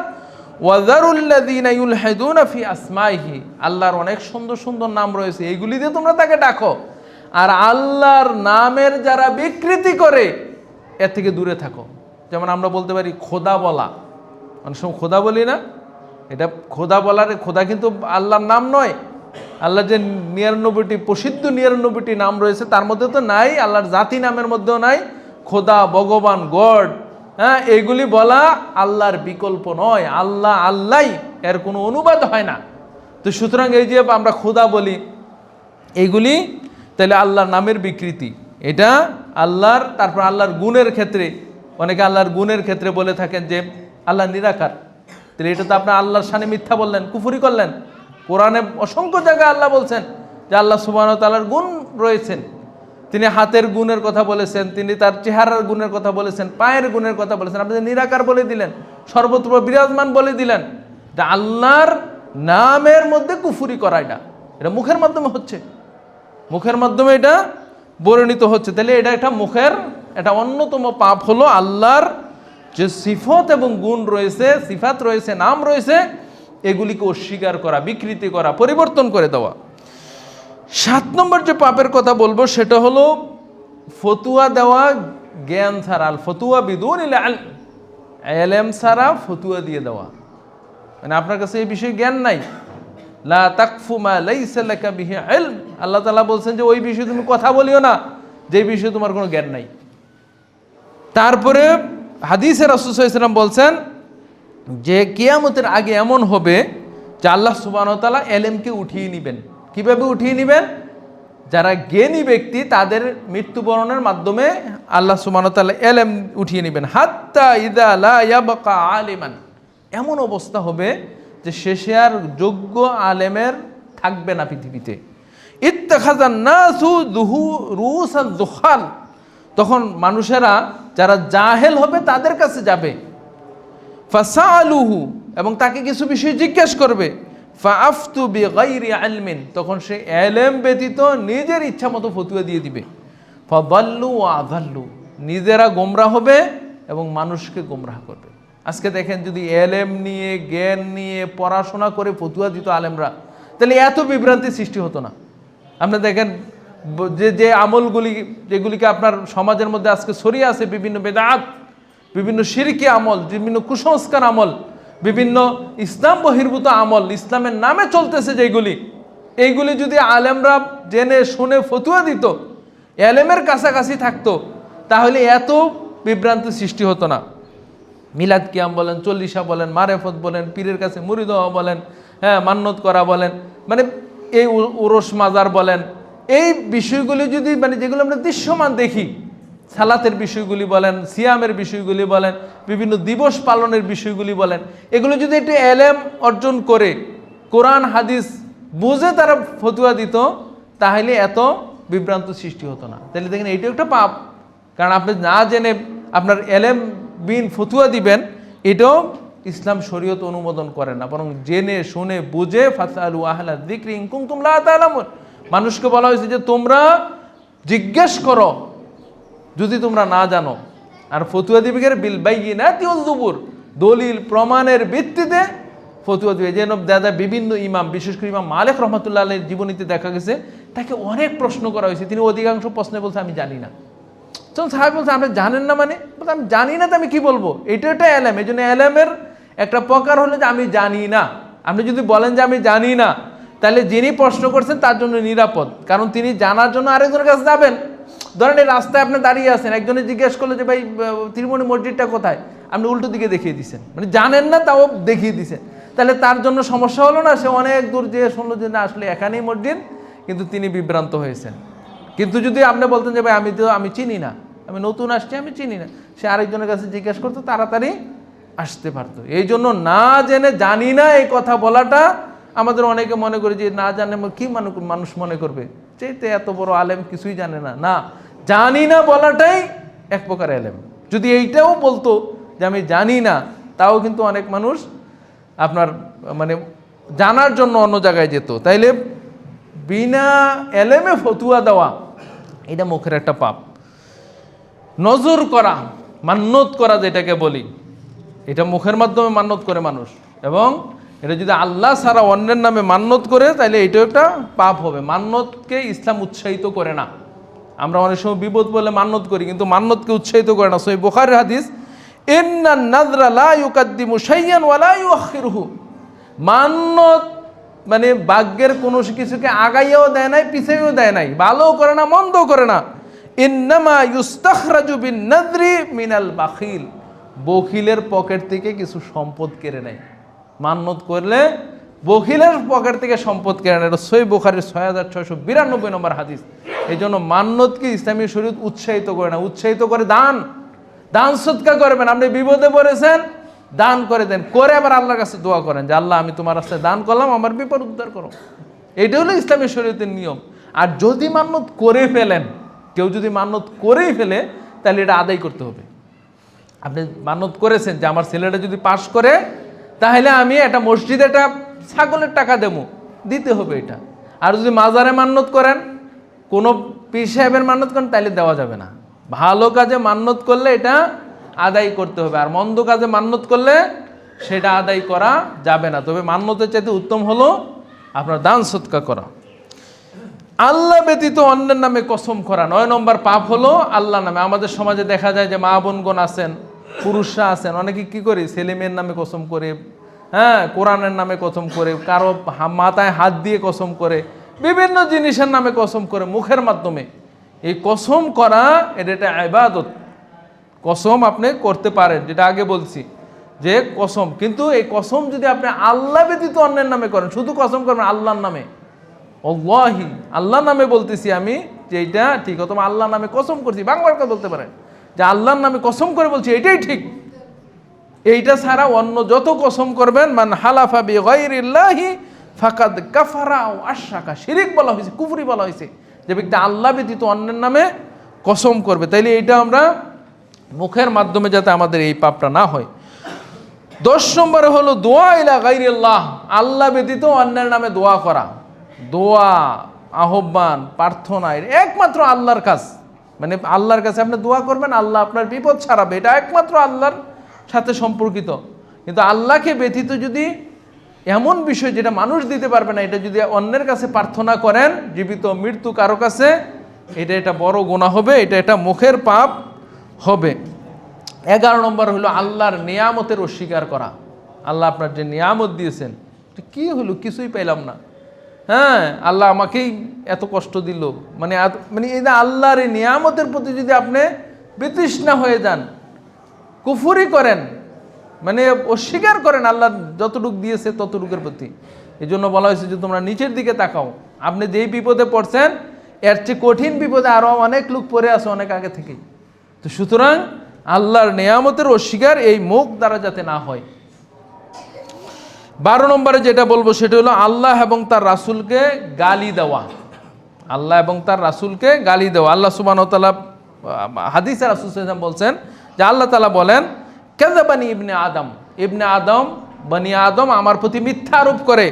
ওয়া যারুল্লাযীনা ইউলহিদুনা ফি আসমাইহি, আল্লাহর অনেক সুন্দর সুন্দর নাম রয়েছে, এইগুলি দিয়ে তোমরা তাকে ডাকো। আর আল্লাহর নামের যারা বিকৃতি করে এর থেকে দূরে থাকো। যেমন আমরা বলতে পারি খোদা বলা, অনেক সময় খোদা বলি না, এটা খোদা বলার, খোদা কিন্তু আল্লাহর নাম নয়। আল্লাহ যে 99টি প্রসিদ্ধ 99টি নাম রয়েছে তার মধ্যে তো নাই, আল্লাহর জাতি নামের মধ্যেও নাই খোদা, ভগবান, গড। হ্যাঁ, এগুলি বলা আল্লাহর বিকল্প নয়, আল্লাহ, এর কোনো অনুবাদ হয় না। তো সুতরাং এই যে আমরা খোদা বলি এইগুলি তাহলে আল্লাহর নামের বিকৃতি, এটা আল্লাহর। তারপর আল্লাহর গুণের ক্ষেত্রে অনেকে আল্লাহর গুণের ক্ষেত্রে বলে থাকেন যে আল্লাহ নিরাকার, তাহলে এটা তো আপনার আল্লাহর শানে মিথ্যা বললেন, কুফরি করলেন। কোরআনে অসংখ্য জায়গায় আল্লাহ বলছেন যে আল্লাহ সুবহানাহু ওয়া তাআলার গুণ রয়েছেন। তিনি হাতের গুণের কথা বলেছেন, তিনি তার চেহারার গুণের কথা বলেছেন, পায়ের গুণের কথা বলেছেন। আপনি নিরাকার বলে দিলেন, সর্বত্র বিরাজমান বলে দিলেন। এটা আল্লাহর নামের মধ্যে কুফরি করা, এটা মুখের মাধ্যমে হচ্ছে, মুখের মাধ্যমে এটা বর্ণিত হচ্ছে। তাহলে এটা একটা মুখের একটা অন্যতম পাপ হলো আল্লাহর যে সিফত এবং গুণ রয়েছে, সিফাত রয়েছে, নাম রয়েছে, এগুলিকে অস্বীকার করা, বিকৃতি করা, পরিবর্তন করে দেওয়া। 7 নম্বর যে পাপের কথা বলবো সেটা হলো ফতুয়া দেওয়া জ্ঞান ছাড়া, আল ফতুয়া বিদুন ইলম ছাড়া ফতুয়া দিয়ে দেওয়া। মানে আপনার কাছে এই বিষয়ে জ্ঞান নাই, লা তাকফু মা লাইসা লাকা বিহি ইলম। আল্লাহ তাআলা বলছেন যে ওই বিষয়ে তুমি কথা বলিও না যে বিষয়ে তোমার কোনো জ্ঞান নাই। তারপরে হাদিসে রাসূল সাল্লাল্লাহু আলাইহি ওয়াসাল্লাম বলছেন যে কিয়ামতের আগে এমন হবে যে আল্লাহ সুবহানাহু ওয়া তাআলা ইলমকে উঠিয়ে নেবেন। কিভাবে উঠিয়ে নেবেন? যারা জ্ঞানী ব্যক্তি তাদের মৃত্যুবরণের মাধ্যমে আল্লাহ সুবহানাহু ওয়া তাআলা ইলম উঠিয়ে নেবেন। হাত্তা ইযা লা ইয়াবকা আলিমান, এমন অবস্থা হবে যে শেষে আর যোগ্য আলেমের থাকবে না পৃথিবীতে। ইত্তাখাযান নাসু রুসান যুখাল, তখন মানুষেরা যারা জাহেল হবে তাদের কাছে যাবে। ফাসালুহু, এবং তাকে কিছু বিষয় জিজ্ঞেস করবে। ফাআফতু বিগাইরি ইলমিন, তখন সে ইলম ব্যতীত নিজের ইচ্ছা মতো ফতোয়া দিয়ে দিবে। ফাদাল্লু ওয়া আযাল্লু, নিজেরা গোমরাহ হবে এবং মানুষকে গোমরাহ করবে। আজকে দেখেন যদি ইলম নিয়ে, জ্ঞান নিয়ে পড়াশোনা করে ফতোয়া দিত আলেমরা, তাহলে এত বিভ্রান্তি সৃষ্টি হতো না। আপনি দেখেন যে আমলগুলি যেগুলিকে আপনার সমাজের মধ্যে আজকে ছড়িয়ে আছে, বিভিন্ন বেদাত, বিভিন্ন শিরকি আমল, বিভিন্ন কুসংস্কার আমল, বিভিন্ন ইসলাম বহির্ভূত আমল, ইসলামের নামে চলতেছে যেগুলি, এইগুলি যদি আলেমরা জেনে শুনে ফতুয়া দিত, এলেমের কাছাকাছি থাকতো, তাহলে এত বিভ্রান্তি সৃষ্টি হতো না। মিলাদ কিয়াম বলেন, চল্লিশা বলেন, মারেফত বলেন, পীরের কাছে মুরিদ হওয়া বলেন, হ্যাঁ মান্নত করা বলেন, মানে এই উরস মাজার বলেন, এই বিষয়গুলি যদি মানে যেগুলো আমরা দৃশ্যমান দেখি, সালাতের বিষয়গুলি বলেন, সিয়ামের বিষয়গুলি বলেন, বিভিন্ন দিবস পালনের বিষয়গুলি বলেন, এগুলো যদি একটু এলেম অর্জন করে কোরআন হাদিস বুঝে তারা ফতুয়া দিত, তাহলে এত বিভ্রান্ত সৃষ্টি হতো না। তাহলে দেখেন এইটাও একটা পাপ, কারণ আপনি না জেনে আপনার এলেম বিন ফতুয়া দিবেন, এটাও ইসলাম শরীয়ত অনুমোদন করে না, বরং জেনে শুনে বুঝে ফাসআলু আহলা যিকরি ইন কুনতুম লা তা'লামুন, মানুষকে বলা হয়েছে যে তোমরা জিজ্ঞেস করো যদি তোমরা না জানো। আর ফতুয়া দিবে বিল বাইয়িনাতি ওয়াজ যুবুর, দলিল প্রমাণের ভিত্তিতে ফতুয়া দিবে। যেন দাদা বিভিন্ন ইমাম, বিশেষ করে ইমাম মালিক রহমাতুল্লাহ আলাইহির জীবনীতে দেখা গেছে তাকে অনেক প্রশ্ন করা হয়েছে, তিনি অধিকাংশ প্রশ্নে বলছে আমি জানি না। তখন সাহেব বলছে আপনি জানেন না মানে? বলছে আমি জানি না তো আমি কি বলবো, এটা একটা এলেম। এই জন্য এলেমের একটা প্রকার হলো যে আমি জানি না। আপনি যদি বলেন যে আমি জানি না, তাহলে যিনি প্রশ্ন করছেন তার জন্য নিরাপদ, কারণ তিনি জানার জন্য আরেকজনের কাছে যাবেন। ধরেন এই রাস্তায় আপনি দাঁড়িয়ে আছেন, একজনে জিজ্ঞেস করলো যে ভাই ত্রিমণি মসজিদটা কোথায়, আপনি উল্টো দিকে দেখিয়ে দিচ্ছেন, মানে জানেন না তাও দেখিয়ে দিচ্ছেন, তাহলে তার জন্য সমস্যা হলো না? সে অনেক দূর যেয়ে শুনলো যে না আসলে এখানেই মসজিদ, কিন্তু তিনি বিভ্রান্ত হয়েছেন। কিন্তু যদি আপনি বলতেন যে ভাই আমি চিনি না, আমি নতুন আসছি, আমি চিনি না, সে আরেকজনের কাছে জিজ্ঞেস করতো, তাড়াতাড়ি আসতে পারতো। এই জন্য না জেনে জানি না এই কথা বলাটা আমাদের অনেকে মনে করে যে না জানে কি মানুষ মনে করবে, চাইতে এত বড় আলেম কিছুই জানে না। না, জানি না বলাটাই এক প্রকার এলেম। যদি এইটাও বলতো যে আমি জানি না, তাও কিন্তু অনেক মানুষ আপনার মানে জানার জন্য অন্য জায়গায় যেত। তাইলে বিনা এলেমে ফতুয়া দেওয়া এটা মুখের একটা পাপ। নজর করা, মান্যত করা যেটাকে বলি, এটা মুখের মাধ্যমে মান্যত করে মানুষ, এবং এটা যদি আল্লাহ ছাড়া অন্যের নামে মান্যত করে তাহলে এটাও একটা পাপ হবে। মান্যতকে ইসলাম উৎসাহিত করে না। আমরা অনেক সময় বিপদ বলে মান্যত করি, কিন্তু মান্যতকে উৎসাহিত করে না। সহিহ বুখারীর হাদিস, ইন্নান নাযরা লা ইউকাদ্দিমু শাইয়ান ওয়া লা ইউআখিরুহু, মান্যত মানে ভাগ্যের কোনো কিছুকে আগাইয়াও দেয় নাই, পিছাইও দেয় নাই, ভালোও করে না, মন্দও করে না। ইন্নামা ইউস্তাখরাজু বিন নাযরি মিনাল বাখিল, বখিলের পকেট থেকে কিছু সম্পদ কেড়ে নেয়। মান্যত করলে বখিলের পকেট থেকে সম্পদ কেড়ে নেয়। এটা সহিহ বুখারীর 6692 নম্বর হাদিস। এই জন্য মান্যতকে ইসলামী শরীয়ত উৎসাহিত করে না, উৎসাহিত করে দান সৎকার করবেন। আপনি বিপদে পড়েছেন, দান করে দেন, করে আবার আল্লাহর কাছে দোয়া করেন যে আল্লাহ আমি তোমার রাস্তায় দান করলাম, আমার বিপদ উদ্ধার করো। এটা হলো ইসলামী শরীয়তের নিয়ম। আর যদি মান্যত করে ফেলেন, কেউ যদি মান্যত করেই ফেলে, তাহলে এটা আদায় করতে হবে। আপনি মান্যত করেছেন যে আমার ছেলেটা যদি পাস করে তাহলে আমি একটা মসজিদে একটা ছাগলের টাকা দেবো, দিতে হবে এটা। আর যদি মাজারে মান্যত করেন, কোনো পীর সাহেবের মান্যত করেন, তাহলে দেওয়া যাবে না। ভালো কাজে মান্যত করলে এটা আদায় করতে হবে, আর মন্দ কাজে মান্যত করলে সেটা আদায় করা যাবে না। তবে মান্যতের চাইতে উত্তম হলো আপনার দান সদকা করা। আল্লাহ ব্যতীত অন্যের নামে কসম করা 9 নম্বর পাপ হলো আল্লাহ নামে। আমাদের সমাজে দেখা যায় যে মা বোনগণ আছেন, পুরুষরা আছেন, অনেকে কি করে ছেলে মেয়ের নামে কসম করে, হ্যাঁ, কোরআনের নামে কসম করে, কারো মাথায় হাত দিয়ে কসম করে, বিভিন্ন জিনিসের নামে কসম করে মুখের মাধ্যমে। এই কসম করা এটা একটা ইবাদত। কসম আপনি করতে পারেন, যেটা আগে বলছি যে কসম, কিন্তু এই কসম যদি আপনি আল্লাহ ব্যতীত অন্যের নামে করেন, শুধু কসম করবেন আল্লাহর নামে, আল্লাহি আল্লাহর নামে বলতেছি আমি যে এইটা ঠিক, অথবা আল্লাহর নামে কসম করছি, বাংলার কথা বলতে পারেন যে আল্লাহর নামে কসম করে বলছি এটাই ঠিক। এইটা ছাড়া অন্য যত কসম করবেন, মান হালাফা বিগাইরিল্লাহি ফাকাদ কাফারা আও আশরাকা, শিরক বলা হয়েছে, কুফরি বলা হয়েছে, যে ব্যক্তি আল্লাহ ব্যতীত অন্যের নামে কসম করবে। তাইলে এইটা আমরা মুখের মাধ্যমে যাতে আমাদের এই পাপটা না হয়। 10 নম্বরে হলো দোয়া ইলা গাইরিল্লাহ, আল্লাহ ব্যতীত অন্যের নামে দোয়া করা। দোয়া, আহ্বান, প্রার্থনা একমাত্র আল্লাহর কাজ। মানে আল্লাহর কাছে আপনি দোয়া করবেন, আল্লাহ আপনার বিপদ ছাড়াবে, এটা একমাত্র আল্লাহর সাথে সম্পর্কিত। কিন্তু আল্লাহকে ব্যতীত যদি এমন বিষয় যেটা মানুষ দিতে পারবে না, এটা যদি অন্যের কাছে প্রার্থনা করেন, জীবিত মৃত্যু কারো কাছে, এটা বড় গুনাহ হবে, এটা মুখের পাপ হবে। 11 নম্বর হলো আল্লাহর নিয়ামতের অস্বীকার করা। আল্লাহ আপনার যে নিয়ামত দিয়েছেন, কি হলো, কিছুই পাইলাম না, হ্যাঁ, আল্লাহ আমাকেই এত কষ্ট দিল, মানে এই যে আল্লাহর এই নিয়ামতের প্রতি যদি আপনি বিতৃষ্ণা হয়ে যান, কুফরি করেন, মানে অস্বীকার করেন আল্লাহ যতটুক দিয়েছে ততটুকের প্রতি। এই জন্য বলা হয়েছে যে তোমরা নিচের দিকে তাকাও, আপনি যেই বিপদে পড়ছেন এর চেয়ে কঠিন বিপদে আরও অনেক লোক পড়ে আছে অনেক আগে থেকেই। তো সুতরাং আল্লাহর নিয়ামতের অস্বীকার এই মুখ দ্বারা যাতে না হয়। 12 নম্বরে যেটা বলবো সেটা হলো আল্লাহ এবং তার রাসূলকে গালি দেওয়া। আল্লাহ এবং তার রাসূলকে গালি দেওয়া। আল্লাহ সুবহানাহু ওয়া তাআলা হাদিসে রাসূল সাল্লাল্লাহু আলাইহি ওয়াসাল্লাম বলছেন যে আল্লাহ তাআলা বলেন, কাযাবানি ইবনে আদম, ইবনে আদম, বনি আদম আমার প্রতি মিথ্যা আরোপ করে,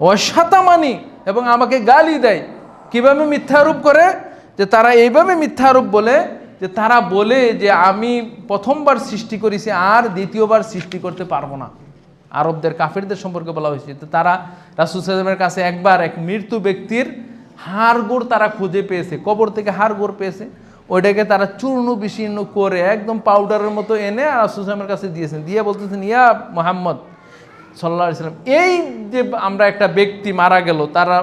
ও শাতামানি, এবং আমাকে গালি দেয়। কিভাবে মিথ্যা আরোপ করে? যে তারা এইভাবে মিথ্যা আরোপ বলে যে তারা বলে যে আমি প্রথমবার সৃষ্টি করেছি আর দ্বিতীয়বার সৃষ্টি করতে পারবো না। আরবদের কাফেরদের সম্পর্কে বলা হয়েছে। তো তারা রাসূল সাল্লাল্লাহু আলাইহি ওয়াসাল্লামের কাছে একবার এক মৃত্যু ব্যক্তির হাড়গোড় তারা খুঁজে পেয়েছে, কবর থেকে হাড়গোড় পেয়েছে, ওইটাকে তারা চূর্ণ বিশীর্ণ করে একদম পাউডারের মতো এনে রাসূল সাল্লাল্লাহু আলাইহি ওয়াসাল্লামের কাছে দিয়েছেন। দিয়ে বলতেছেন, ইয়া মুহাম্মদ সাল্লাল্লাহু আলাইহি ওয়াসাল্লাম, এই যে আমরা একটা ব্যক্তি মারা গেল, তারা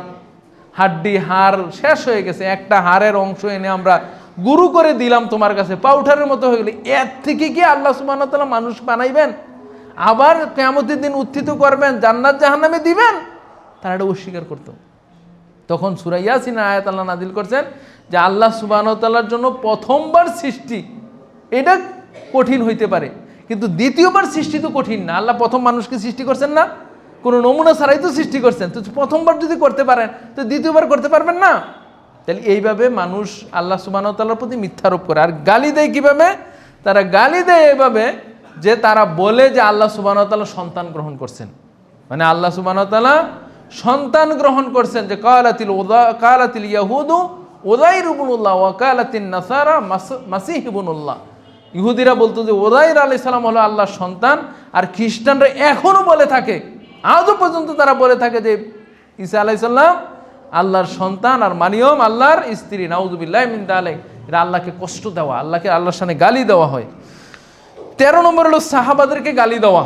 হাড্ডি হাড় শেষ হয়ে গেছে, একটা হাড়ের অংশ এনে আমরা গুরু করে দিলাম তোমার কাছে, পাউডারের মতো হয়ে গেল, এর থেকে কি আল্লাহ সুবহানাহু ওয়া তাআলা মানুষ বানাইবেন, আবার কিয়ামতের দিন উত্থিত করবেন, জান্নাত জাহান্নামে দিবেন? তারা এটা অস্বীকার করত। তখন সূরা ইয়াসিন আয়াত আল্লাহ নাজিল করছেন যে আল্লাহ সুবহানাহু ওয়া তাআলার জন্য প্রথমবার সৃষ্টি এটা কঠিন হইতে পারে, কিন্তু দ্বিতীয়বার সৃষ্টি তো কঠিন না। আল্লাহ প্রথম মানুষকে সৃষ্টি করছেন না, কোনো নমুনা ছাড়াই তো সৃষ্টি করছেন, তো প্রথমবার যদি করতে পারেন তো দ্বিতীয়বার করতে পারবেন না? তাহলে এইভাবে মানুষ আল্লাহ সুবহানাহু ওয়া তাআলার প্রতি মিথ্যারোপ করে। আর গালি দেয় কিভাবে? তারা গালি দেয় এভাবে যে তারা বলে যে আল্লাহ সুবহানাহু ওয়া তাআলা সন্তান গ্রহণ করছেন, মানে আল্লাহ সুবহানাহু ওয়া তাআলা সন্তান গ্রহণ করছেন। যে কালাতিল ইয়াহুদু উযাইর ইবনুল্লাহ ওয়া কালাতিন নাসারা মাসীহ ইবনুল্লাহ, ইহুদিরা বলতো যে উযাইর আলাইহিস সালাম হলো আল্লাহর সন্তান, আর খ্রিস্টানরা এখনো বলে থাকে, আজও পর্যন্ত তারা বলে থাকে যে ঈসা আলাইহিস সালাম আল্লাহর সন্তান আর মারিয়ম আল্লাহর স্ত্রী। নাউযুবিল্লাহি মিন যালিক। এটা আল্লাহকে কষ্ট দেওয়া, আল্লাহর সামনে গালি দেওয়া হয়। 13 নম্বর হলো সাহাবাদেরকে গালি দেওয়া।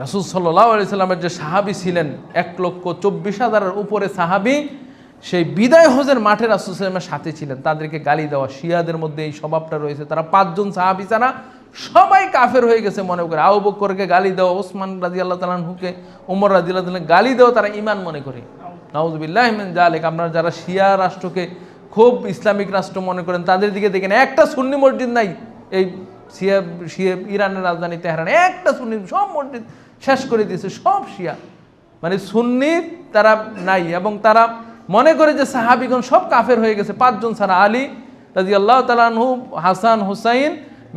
রাসূল সাল্লাল্লাহু আলাইহি সাল্লামের যে সাহাবী ছিলেন 1,24,000-এর উপরে সাহাবী, সেই বিদায় হজের মাঠে রাসূল সাল্লাল্লাহু আলাইহি সাল্লামের সাথে ছিলেন, তাদেরকে গালি দেওয়া। শিয়াদের মধ্যে এই স্বভাবটা রয়েছে, তারা 5 জন সাহাবী ছাড়া সবাই কাফের হয়ে গেছে মনে করে। আবু বকরকে গালি দেওয়া, ওসমান রাদিয়াল্লাহু তাআলা আনহুকে, ওমর রাদিয়াল্লাহু তাআলা গালি দেওয়া তারা ঈমান মনে করে। নাউযুবিল্লাহি মিন যালিক। আপনারা যারা শিয়া রাষ্ট্রকে খুব ইসলামিক রাষ্ট্র মনে করেন তাদের দিকে দেখেন, একটা সুন্নি মসজিদ নাই এই শিয়া শিয়া ইরানের রাজধানী তেহরান একটা সুন্নি সব মসজিদ শেষ করে দিয়েছে, সব শিয়া, মানে সুন্নি তারা নাই। এবং তারা মনে করে যে সাহাবিগণ সব কাফের হয়ে গেছে, 5 জন ছাড়া, আলী রাদিয়াল্লাহু তাআলা আনহু, হাসান, হুসাইন,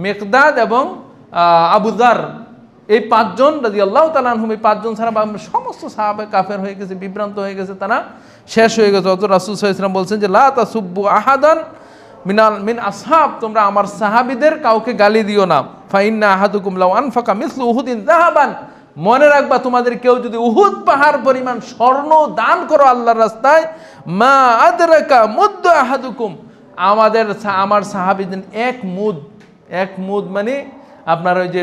মিকদাদ এবং আবু যার, এই 5 জন রাদিয়াল্লাহু তাআলা আনহুম, এই 5 জন ছাড়া সমস্ত সাহাবা কাফের হয়ে গেছে, বিভ্রান্ত হয়ে গেছে, তারা শেষ হয়ে গেছে। অত রাসূল সাল্লাল্লাহু আলাইহি ওয়াসাল্লাম বলছেন যে লা তাসুব্বু আহাদান মিন আসহাব, তোমরা আমার সাহাবীদের কাউকে গালি দিও না। ফা ইন্না আহাদুকুম লাউ আনফাকা মিসলু উহুদিন যাহাবান, মনে রাখবা তোমাদের কেউ যদি উহুদ পাহাড় পরিমাণ স্বর্ণ দান করো আল্লাহর রাস্তায়, মা আদরাকা মুদ্দ আহাদুকুম, আমার সাহাবীদের এক মুদ মানে আপনার ওই যে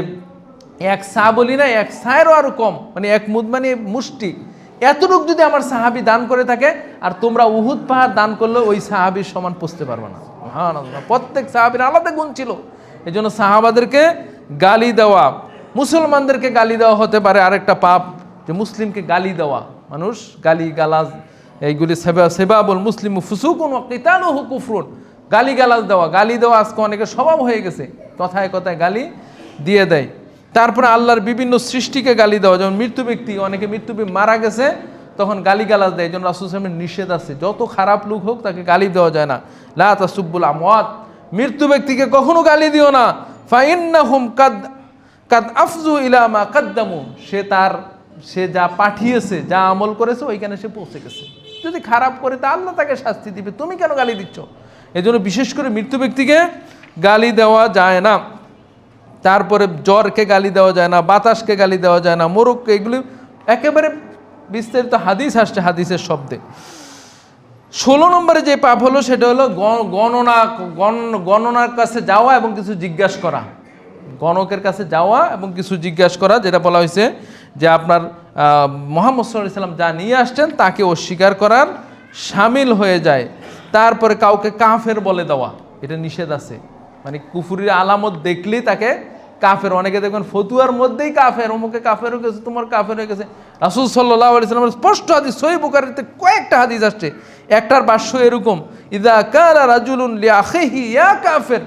এক সা বলি না, এক সায়েরও আরো কম, মানে এক মুদ মানে মুষ্টি, এতটুক যদি আমার সাহাবী দান করে থাকে, আর তোমরা উহুদ পাহাড় দান করলে ওই সাহাবীর সমান পৌঁছতে পারবে না। সুবহানাল্লাহ, প্রত্যেক সাহাবীর আলাদা গুণ ছিল। এই জন্য সাহাবাদেরকে গালি দেওয়া, মুসলমানদেরকে গালি দেওয়া হতে পারে আরেকটা পাপ, যে মুসলিমকে গালি দেওয়া, মানুষ গালি গালাজ এইগুলি সেবাবুল মুসলিম ফুসুকুন ওয়া কিতালুহু কুফরুন, গালি গালাজ দেওয়া, গালি দেওয়া আজকে অনেকের স্বভাব হয়ে গেছে, কথায় কথায় গালি দিয়ে দেয়। তারপরে আল্লাহর বিভিন্ন সৃষ্টিকে গালি দেওয়া, যেমন মৃত্যু ব্যক্তি, অনেকে মৃত্যু মারা গেছে তখন গালি গালাজ দেয়, এই জন্য রাসূল সাল্লাল্লাহু আলাইহি ওয়াসাল্লামের নিষেধ আছে, যত খারাপ লোক হোক তাকে গালি দেওয়া যায় না। লা তাসুব্বুল আমওয়াত, মৃত্যু ব্যক্তিকে কখনো গালি দিও না। ফা ইন্নাহুম কাদ আফজু ইলা মা কাদ্দামু, সে যা পাঠিয়েছে, যা আমল করেছে ওইখানে সে পৌঁছে গেছে। যদি খারাপ করে তা আল্লাহ তাকে শাস্তি দিবে, তুমি কেন গালি দিচ্ছ? এই জন্য বিশেষ করে মৃত্যু ব্যক্তিকে গালি দেওয়া যায় না। তারপরে জ্বরকে গালি দেওয়া যায় না, বাতাসকে গালি দেওয়া যায় না, মোরগকে, এগুলি একেবারে বিস্তারিত হাদিস আসছে, হাদিসের শব্দে। 16 নম্বরে যে পাপ হলো সেটা হলো গণনার কাছে যাওয়া এবং কিছু জিজ্ঞাসা করা, গণকের কাছে যাওয়া এবং কিছু জিজ্ঞাসা করা, যেটা বলা হয়েছে যে আপনার মুহাম্মদ সাল্লাল্লাহু আলাইহি ওয়াসাল্লাম যা নিয়ে আসছেন তাকে অস্বীকার করার শামিল হয়ে যায়। তারপরে কাউকে কাফের বলে দেওয়া, এটা নিষেধ আছে, মানে কুফুরির আলামত দেখলেই তাকে কাফের, অনেকে দেখবেন ফতুয়ার মধ্যেই কাফের, অমুকে কাফের হয়ে গেছে, তোমার কাফের হয়ে গেছে। রাসূল সাল্লাল্লাহু আলাইহি ওয়াসাল্লামের স্পষ্ট হাদিস, সহিহ বুখারীতে কয়েকটা হাদিস আসছে, একটার ভাষ্য এরকম, ইযা কালা রাজুলুন লিআখিহি ইয়া কাফের,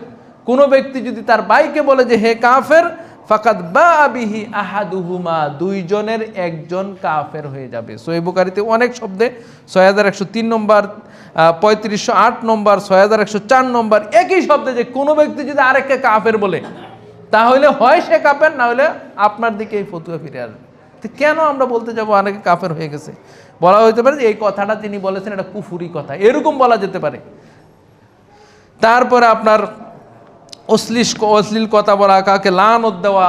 কোনো ব্যক্তি যদি তার ভাইকে বলে যে হে কাফের, ফাকাদ বাআ বিহি আহাদুহুমা, দুইজনের একজন কাফের হয়ে যাবে। সহিহ বুখারীতে অনেক শব্দে 6103 নম্বর, 3508 নম্বর, 6104 নম্বর, একই শব্দে যে কোনো ব্যক্তি যদি আরেককে কাফের বলে, তাহলে হয় সে কাফের, না হলে আপনার দিকে এই ফতুয়া ফিরে আসবে। তো কেন আমরা বলতে যাবো অনেকে কাফের হয়ে গেছে? বলা হইতে পারে যে এই কথাটা তিনি বলেছেন এটা কুফুরি কথা, এরকম বলা যেতে পারে। তারপরে আপনার অশ্লীল কথা বলা, কাকে লানত দেওয়া,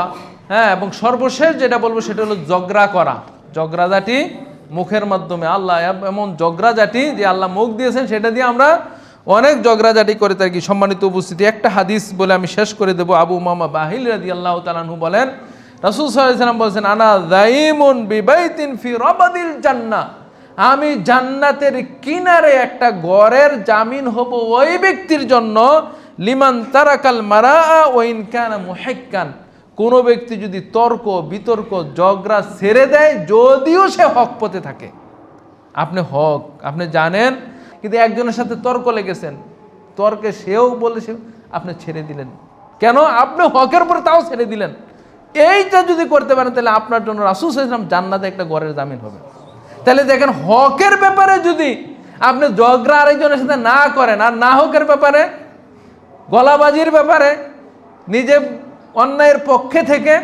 হ্যাঁ, এবং সর্বশেষ যেটা বলবো সেটা হলো ঝগড়া করা, ঝগড়াঝাটি মুখের মাধ্যমে। আল্লাহ এমন ঝগড়াঝাটি যে আল্লাহ মুখ দিয়েছেন, সেটা দিয়ে আমরা অনেক ঝগড়াঝাটি করে থাকি। সম্মানিত উপস্থিতি, একটা হাদিস বলে আমি শেষ করে দেবো। আবু উমামা বাহিল রাদিয়াল্লাহু তাআলা আনহু বলেন, রাসূল সাল্লাল্লাহু আলাইহি ওয়াসাল্লাম বলেছেন, আনা যাইমুন বিবাইতিন ফি রাবাদিল জান্নাহ, আমি জান্নাতের কিনারে একটা ঘরের জামিন হব ওই ব্যক্তির জন্য, লিমান তারাকাল মারাআ ওয়া ইন কানা মুহিক্কান, কোন ব্যক্তি যদি তর্ক বিতর্ক ঝগড়া ছেড়ে দেয়, যদিও সে হক পথে থাকে। আপনি হক, আপনি জানেন, কিন্তু একজনের সাথে তর্ক লেগেছেন, তর্কে সেও বলে আপনি ছেড়ে দিলেন, কেন? আপনি হকের পরে তাও ছেড়ে দিলেন। এইটা যদি করতে পারেন তাহলে আপনার জন্য রাসূল সাল্লাল্লাহু আলাইহি ওয়াসাল্লাম জান্নাতে একটা ঘরের জামিন হবে। তাহলে দেখেন, হকের ব্যাপারে যদি আপনি ঝগড়া আরেকজনের সাথে না করেন, আর না হকের ব্যাপারে, গলাবাজির ব্যাপারে, নিজে অন্যায়ের পক্ষে থেকে,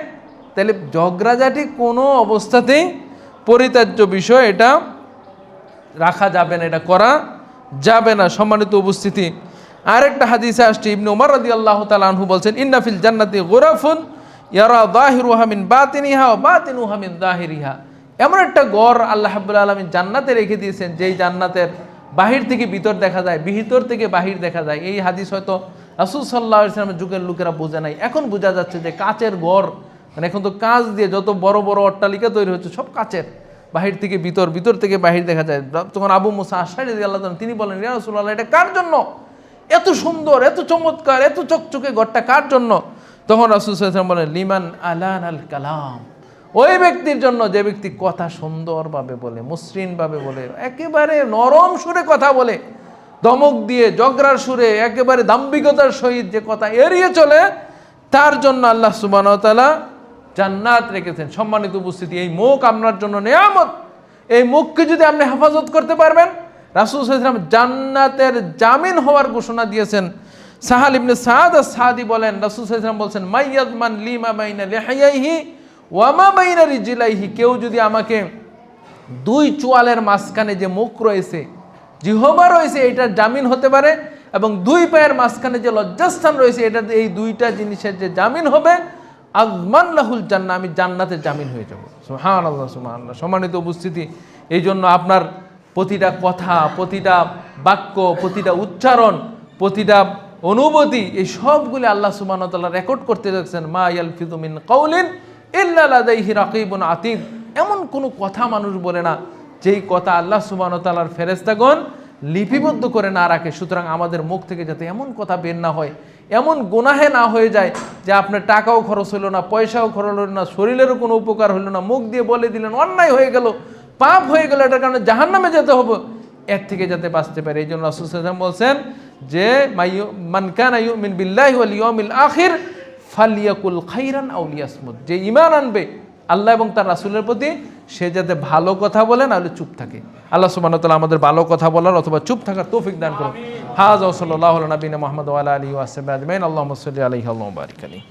তাহলে ঝগড়াঝাটি কোনো অবস্থাতেই পরিত্যাজ্য বিষয়, এটা রাখা যাবে না, এটা করা যাবে না। সম্মানিত উপস্থিতি, আরেকটা হাদিসে আসছে, ইবনে উমর রাদিয়াল্লাহু তাআলা আনহু বলছেন, ইন্না ফিল জান্নাতি গুরাফুন ইয়ারা যাহিরুহা মিন বাতিনিহা ওয়া বাতিনুহা মিন যাহিরিহা, এমন একটা ঘর আল্লাহ রাব্বুল আলামিন জান্নাতে রেখে দিয়েছেন, যেই জান্নাতের বাহির থেকে ভিতর দেখা যায়, ভিতর থেকে বাহির দেখা যায়। এই হাদিস হয়তো রাসূল সাল্লাল্লাহু আলাইহি ওয়াসাল্লামের যুগের লোকেরা বোঝে নাই, এখন বোঝা যাচ্ছে যে কাচের ঘর, মানে এখন তো কাঁচ দিয়ে যত বড় বড় অট্টালিকা তৈরি হচ্ছে সব কাচের, বাহির থেকে ভিতর, ভিতর থেকে বাহির দেখা যায়। তখন আবু মুসা আশআরী রাদিয়াল্লাহু তাআলা তিনি বলেন, ইয়া রাসূলুল্লাহ, এটা কার জন্য? এত সুন্দর, এত চমৎকার, এত চকচকে ঘরটা কার জন্য? তখন রাসূল সাল্লাল্লাহু আলাইহি ওয়াসাল্লাম বলেন, লিমান আলানাল কালাম, ওই ব্যক্তির জন্য যে ব্যক্তি কথা সুন্দরভাবে বলে, মসৃণভাবে বলে, একেবারে নরম সুরে কথা বলে, ধমক দিয়ে ঝগড়ার সুরে একেবারে দাম্ভিকতার সহিত যে কথা এড়িয়ে চলে, তার জন্য আল্লাহ সুবহানাহু ওয়া তাআলা জান্নাত রেখেছেন। সম্মানিত উপস্থিতি, এই মুখ আপনার জন্য নিয়ামত। এই মুখকে যদি আপনি হেফাজত করতে পারবেন, রাসূল সাল্লাল্লাহু আলাইহি ওয়াসাল্লাম জান্নাতের জামিন হওয়ার ঘোষণা দিয়েছেন। সাহাল ইবনে সাদ আস-সাদি বলেন, রাসূল সাল্লাল্লাহু আলাইহি ওয়াসাল্লাম বলছেন, মাইয়াদমান লিমা বাইনা লিহাইহি ওয়া মা বাইনা রিজলাইহি, কেউ যদি আমাকে দুই চোয়ালের মাঝখানে যে মুখ রয়েছে, জিহ্বা রয়েছে, এটার জামিন হতে পারে, এবং দুই পায়ের মাঝখানে যে লজ্জাস্থান রয়েছে, এটা এই দুইটা জিনিসের যে জামিন হবে, আযমান লাহুল জান্নাহ, আমি জান্নাতের জামিন হয়ে যাব। সুবহানাল্লাহ, সুবহানাল্লাহ। সম্মানিত উপস্থিতি, এই জন্য আপনার প্রতিটা কথা, প্রতিটা বাক্য, প্রতিটা উচ্চারণ, প্রতিটা অনুভূতি, এই সবগুলি আল্লাহ সুবহানাহু ওয়া তাআলা রেকর্ড করতে যাচ্ছেন। মা ইয়ালফিযু মিন কাউলিন ইল্লা লাদাইহি রাকিবুন আতীদ। এমন কোনো কথা মানুষ বলে না যেই কথা আল্লাহ সুবহানাহু ওয়া তাআলার ফেরেশতাগণ লিপিবদ্ধ করে না রাখে। সুতরাং আমাদের মুখ থেকে যাতে এমন কথা বের না হয়, এমন গুনাহে না হয়ে যায় যে আপনার টাকাও খরচ হলো না, পয়সাও খরচ হলো না, শরীরেরও কোনো উপকার হলো না, মুখ দিয়ে বলে দিলেন, অন্যায় হয়ে গেল, পাপ হয়ে গেল, এটার কারণে জাহান্নামে যেতে হবে, এর থেকে যাতে বাঁচতে পারে। এই জন্য রাসূল সাল্লাল্লাহু আলাইহি ওয়াসাল্লাম বলছেন যে মান কানা ইউমিন বিল্লাহি ওয়াল ইয়াউমিল আখির ফালিয়াকুল খাইরান আও লিয়াসমুত, যে ঈমান আনবে আল্লাহ এবং তার রাসূলের প্রতি, সে যাতে ভালো কথা বলে, না হলে চুপ থাকে। আল্লাহ সুবহানাহু ওয়া তাআলা আমাদের ভালো কথা বলার অথবা চুপ থাকার তৌফিক দান করুন। হাযা ওয়া সাল্লাল্লাহু আলা নবিয়িনা মুহাম্মদ ওয়া আলা আলিহি ওয়া সাহবিহি আজমাইন। আল্লাহুম্মা সাল্লি আলাইহি ওয়া বারিক আলাইহি।